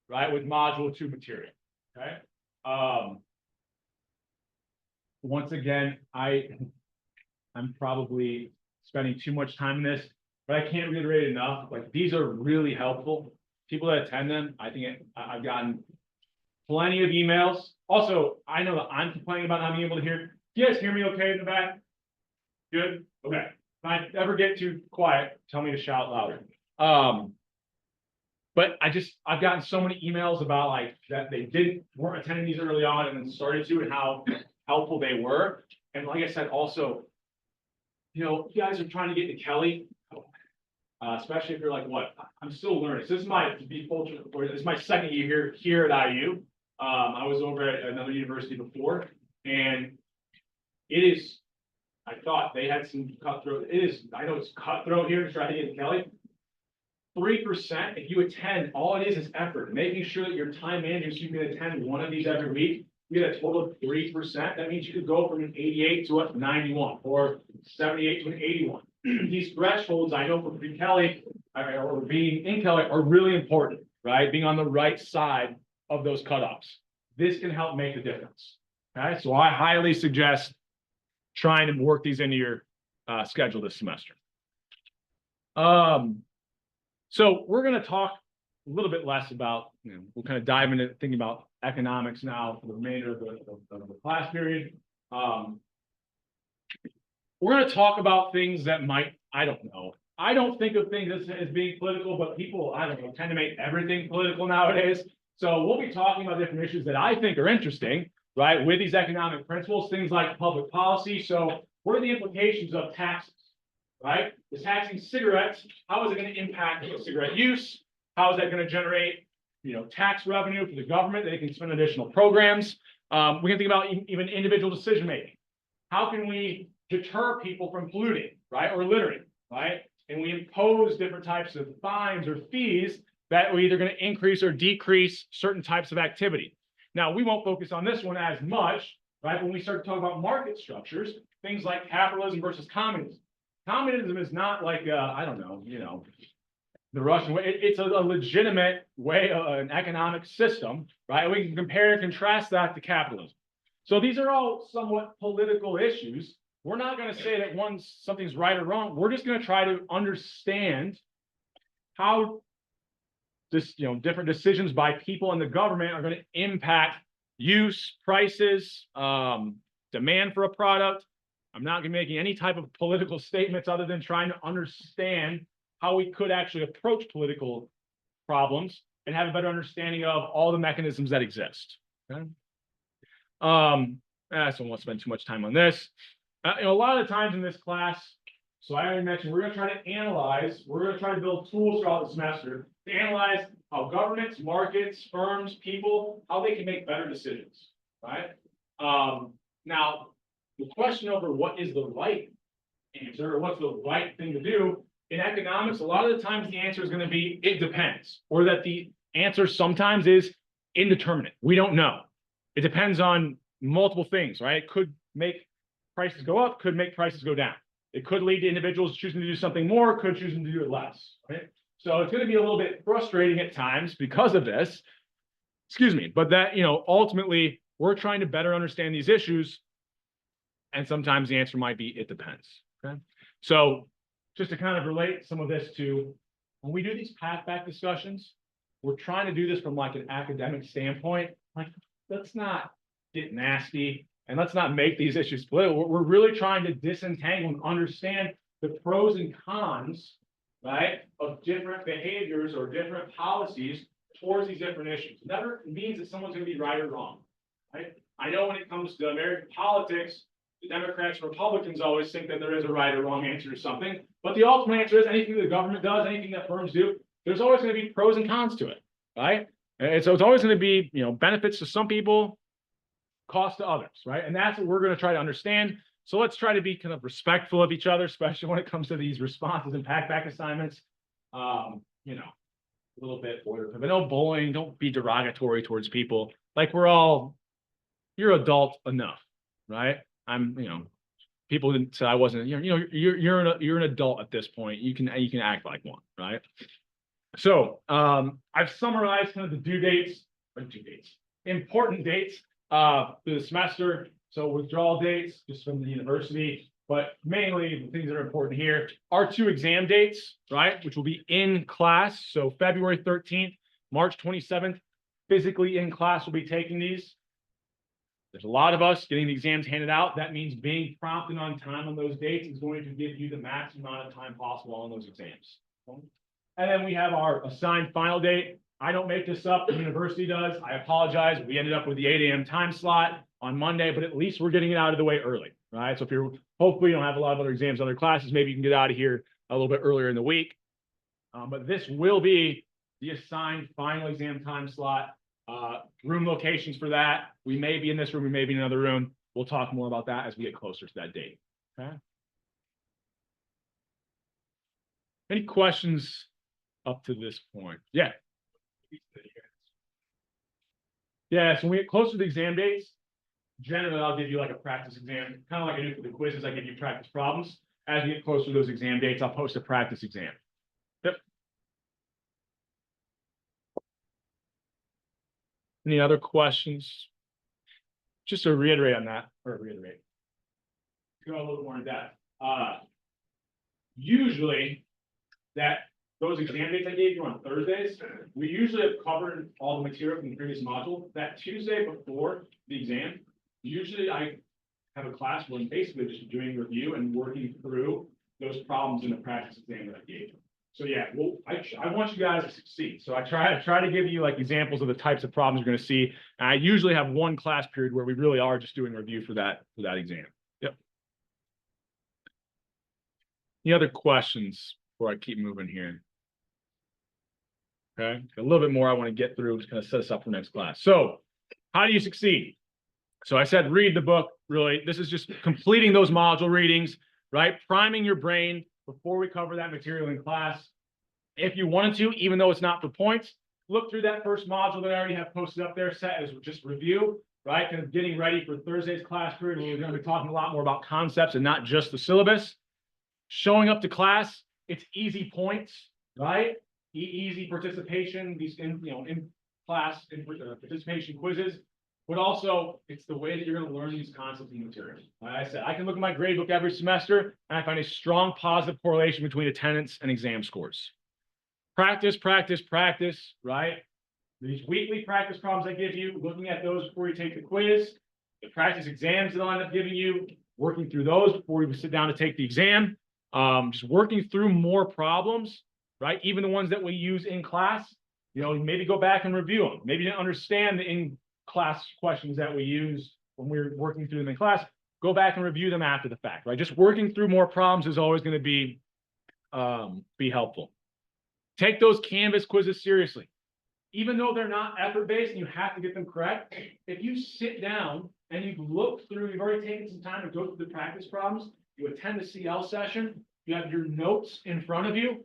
A: right? With module 2 material. Okay. Once again, I'm probably spending too much time in this, but I can't reiterate enough. Like, these are really helpful. People that attend them, I think I've gotten plenty of emails. Also, I know that I'm complaining about not being able to hear. Do you guys hear me okay in the back? Good? Okay. If I ever get too quiet, tell me to shout louder. But I've gotten so many emails about like that they weren't attending these early on and then started to, and how helpful they were. And like I said, also, you guys are trying to get to Kelly, especially if you're like, what, I'm still learning. So this is this is my second year here at IU. I was over at another university before, and it is, I thought they had some cutthroat. I know it's cutthroat here to try to get to Kelly. 3%, if you attend, all it is effort, making sure that your time managers, you can attend one of these every week. You get a total of 3%. That means you could go from an 88 to a 91 or 78 to an 81. These thresholds, I know for pre-Kelly or being in Kelly, are really important, right? Being on the right side of those cutoffs. This can help make the difference. Okay, so I highly suggest trying to work these into your schedule this semester. So we're going to talk a little bit less about, we'll kind of dive into thinking about economics now for the remainder of the class period. We're going to talk about things that might, I don't know. I don't think of things as being political, but people, I don't know, tend to make everything political nowadays. So we'll be talking about different issues that I think are interesting, right, with these economic principles, things like public policy. So what are the implications of taxes, right? The taxing cigarettes, how is it going to impact cigarette use? How is that going to generate, tax revenue for the government? They can spend additional programs. We can think about even individual decision making. How can we deter people from polluting, right, or littering, right? And we impose different types of fines or fees that are either going to increase or decrease certain types of activity. Now, we won't focus on this one as much, right? When we start to talk about market structures, things like capitalism versus communism. Communism is not like, I don't know, the Russian way. It's a legitimate way, an economic system, right? We can compare and contrast that to capitalism. So these are all somewhat political issues. We're not going to say that something's right or wrong. We're just going to try to understand how this, different decisions by people in the government are going to impact use, prices, demand for a product. I'm not going to be making any type of political statements other than trying to understand how we could actually approach political problems and have a better understanding of all the mechanisms that exist. Okay. So I won't spend too much time on this. A lot of the times in this class, so I already mentioned, we're going to try to analyze, we're going to try to build tools throughout the semester to analyze how governments, markets, firms, people, how they can make better decisions, right? Now, the question over what is the right answer or what's the right thing to do in economics, a lot of the times the answer is going to be, it depends, or that the answer sometimes is indeterminate. We don't know. It depends on multiple things, right? It could make prices go up, could make prices go down. It could lead to individuals choosing to do something more, could choosing to do it less, right? So it's going to be a little bit frustrating at times because of this, excuse me, but that, ultimately we're trying to better understand these issues. And sometimes the answer might be, it depends, okay? So just to kind of relate some of this to, when we do these path-back discussions, we're trying to do this from like an academic standpoint. Like, let's not get nasty and let's not make these issues political. We're really trying to disentangle and understand the pros and cons, right, of different behaviors or different policies towards these different issues. It never means that someone's going to be right or wrong, right? I know when it comes to American politics, the Democrats and Republicans always think that there is a right or wrong answer to something, but the ultimate answer is anything the government does, anything that firms do, there's always going to be pros and cons to it, right? And so it's always going to be, benefits to some people, cost to others, right? And that's what we're going to try to understand. So let's try to be kind of respectful of each other, especially when it comes to these responses and pack-back assignments. A little bit border, but no bullying, don't be derogatory towards people. Like you're adult enough, right? People didn't say I wasn't, you're an adult at this point. You can act like one, right? So I've summarized kind of the important dates for the semester. So withdrawal dates just from the university, but mainly the things that are important here are 2 exam dates, right? Which will be in class. So February 13th, March 27th, physically in class, we'll be taking these. There's a lot of us getting the exams handed out. That means being prompt and on time on those dates is going to give you the maximum amount of time possible on those exams. And then we have our assigned final date. I don't make this up, the university does. I apologize. We ended up with the 8 a.m. time slot on Monday, but at least we're getting it out of the way early, right? So if hopefully you don't have a lot of other exams, other classes, maybe you can get out of here a little bit earlier in the week. But this will be the assigned final exam time slot. Room locations for that. We may be in this room, we may be in another room. We'll talk more about that as we get closer to that date. Okay. Any questions up to this point? Yeah. Yeah, so when we get closer to the exam dates, generally I'll give you like a practice exam, kind of like I do for the quizzes, I give you practice problems. As we get closer to those exam dates, I'll post a practice exam. Yep. Any other questions? Just to reiterate on that, go a little more in depth. Usually those exam dates I gave you on Thursdays, we usually have covered all the material from the previous module. That Tuesday before the exam, usually I have a class where I'm basically just doing review and working through those problems in the practice exam that I gave you. So yeah, well, I want you guys to succeed. So I try to give you like examples of the types of problems you're going to see. And I usually have one class period where we really are just doing review for that exam. Yep. Any other questions before I keep moving here? Okay, a little bit more I want to get through to kind of set us up for next class. So how do you succeed? So I said, read the book. Really, this is just completing those module readings, right? Priming your brain before we cover that material in class. If you wanted to, even though it's not for points, look through that first module that I already have posted up there, set as just review, right? Kind of getting ready for Thursday's class period, where we're going to be talking a lot more about concepts and not just the syllabus. Showing up to class, it's easy points, right? Easy participation, these in class participation quizzes, but also it's the way that you're going to learn these concepts and materials. Like I said, I can look at my grade book every semester and I find a strong positive correlation between attendance and exam scores. Practice, practice, practice, right? These weekly practice problems I give you, looking at those before you take the quiz, the practice exams that I'll end up giving you, working through those before you sit down to take the exam, just working through more problems, right? Even the ones that we use in class, maybe go back and review them. Maybe you didn't understand the in-class questions that we used when we were working through them in class. Go back and review them after the fact, right? Just working through more problems is always going to be helpful. Take those Canvas quizzes seriously. Even though they're not effort-based and you have to get them correct, if you sit down and you've looked through, you've already taken some time to go through the practice problems, you attend the CL session, you have your notes in front of you.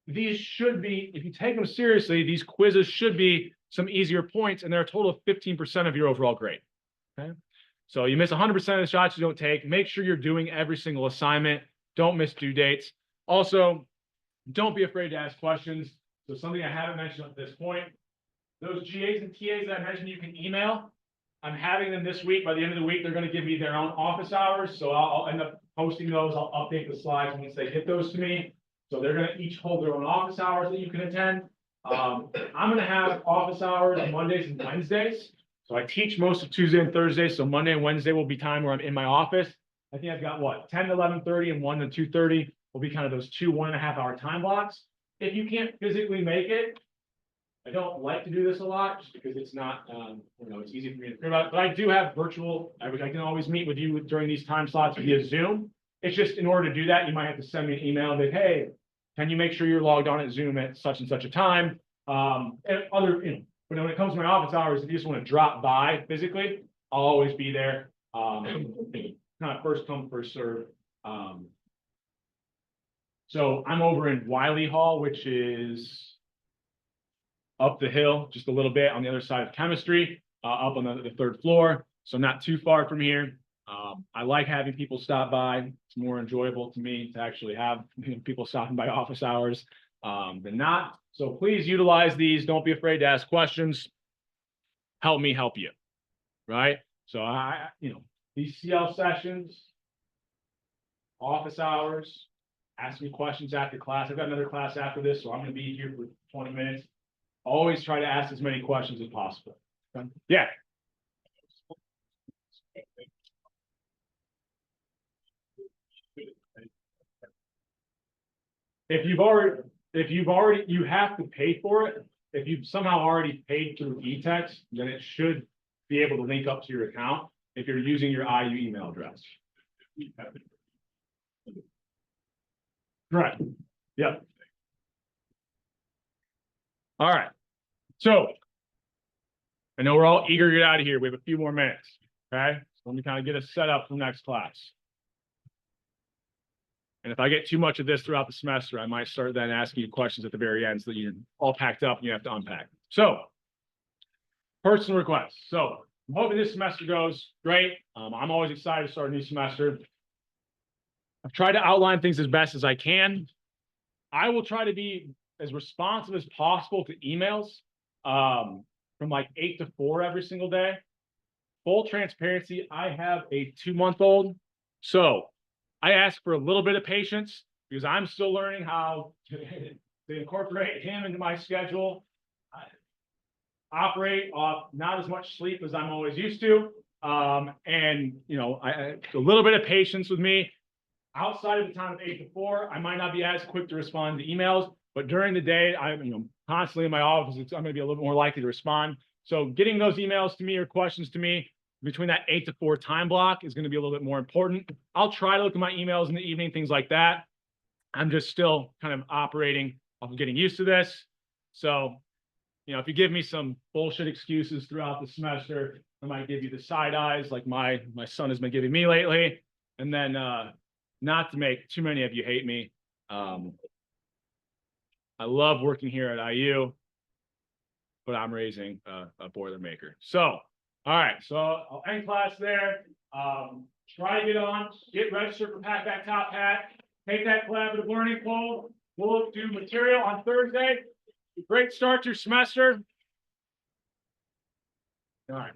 A: These should be, if you take them seriously, these quizzes should be some easier points, and they're a total of 15% of your overall grade. Okay. So you miss 100% of the shots you don't take. Make sure you're doing every single assignment. Don't miss due dates. Also, don't be afraid to ask questions. So something I haven't mentioned at this point, those GAs and TAs that I mentioned you can email. I'm having them this week. By the end of the week, they're going to give me their own office hours. So I'll end up posting those. I'll update the slides once they hit those to me. So they're going to each hold their own office hours that you can attend. I'm going to have office hours on Mondays and Wednesdays. So I teach most of Tuesday and Thursday. So Monday and Wednesday will be time where I'm in my office. I think I've got what, 10 to 11:30 and 1 to 2:30 will be kind of those 2 1.5 hour time blocks. If you can't physically make it, I don't like to do this a lot just because it's not, it's easy for me to figure out. But I do have virtual, I can always meet with you during these time slots via Zoom. It's just in order to do that, you might have to send me an email that, hey, can you make sure you're logged on at Zoom at such and such a time? And but when it comes to my office hours, if you just want to drop by physically, I'll always be there. Kind of first come, first serve. So I'm over in Wiley Hall, which is up the hill just a little bit on the other side of chemistry, up on the 3rd floor. So not too far from here. I like having people stop by. It's more enjoyable to me to actually have people stopping by office hours than not. So please utilize these. Don't be afraid to ask questions. Help me help you, right? So these CL sessions, office hours, ask me questions after class. I've got another class after this, so I'm going to be here for 20 minutes. Always try to ask as many questions as possible. Okay? Yeah. If you've already, you have to pay for it. If you've somehow already paid through eText, then it should be able to link up to your account if you're using your IU email address. Correct. Yep. All right. So I know we're all eager to get out of here. We have a few more minutes. Okay. So let me kind of get us set up for the next class. And if I get too much of this throughout the semester, I might start then asking you questions at the very end so that you're all packed up and you have to unpack. So, personal requests. So, I'm hoping this semester goes great. I'm always excited to start a new semester. I've tried to outline things as best as I can. I will try to be as responsive as possible to emails from like 8 to 4 every single day. Full transparency, I have a 2-month-old. So, I ask for a little bit of patience because I'm still learning how to incorporate him into my schedule. I operate off not as much sleep as I'm always used to. A little bit of patience with me. Outside of the time of 8 to 4, I might not be as quick to respond to emails, but during the day, I'm constantly in my office. I'm going to be a little bit more likely to respond. So getting those emails to me or questions to me between that 8 to 4 time block is going to be a little bit more important. I'll try to look at my emails in the evening, things like that. I'm just still kind of operating off of getting used to this. So, if you give me some bullshit excuses throughout the semester, I might give you the side eyes like my son has been giving me lately. And then not to make too many of you hate me. I love working here at IU, but I'm raising a Boilermaker. So, all right, so I'll end class there. Try to get registered for Pack That Top Hat. Take that collaborative learning poll. We'll do material on Thursday. Great start to your semester. All right.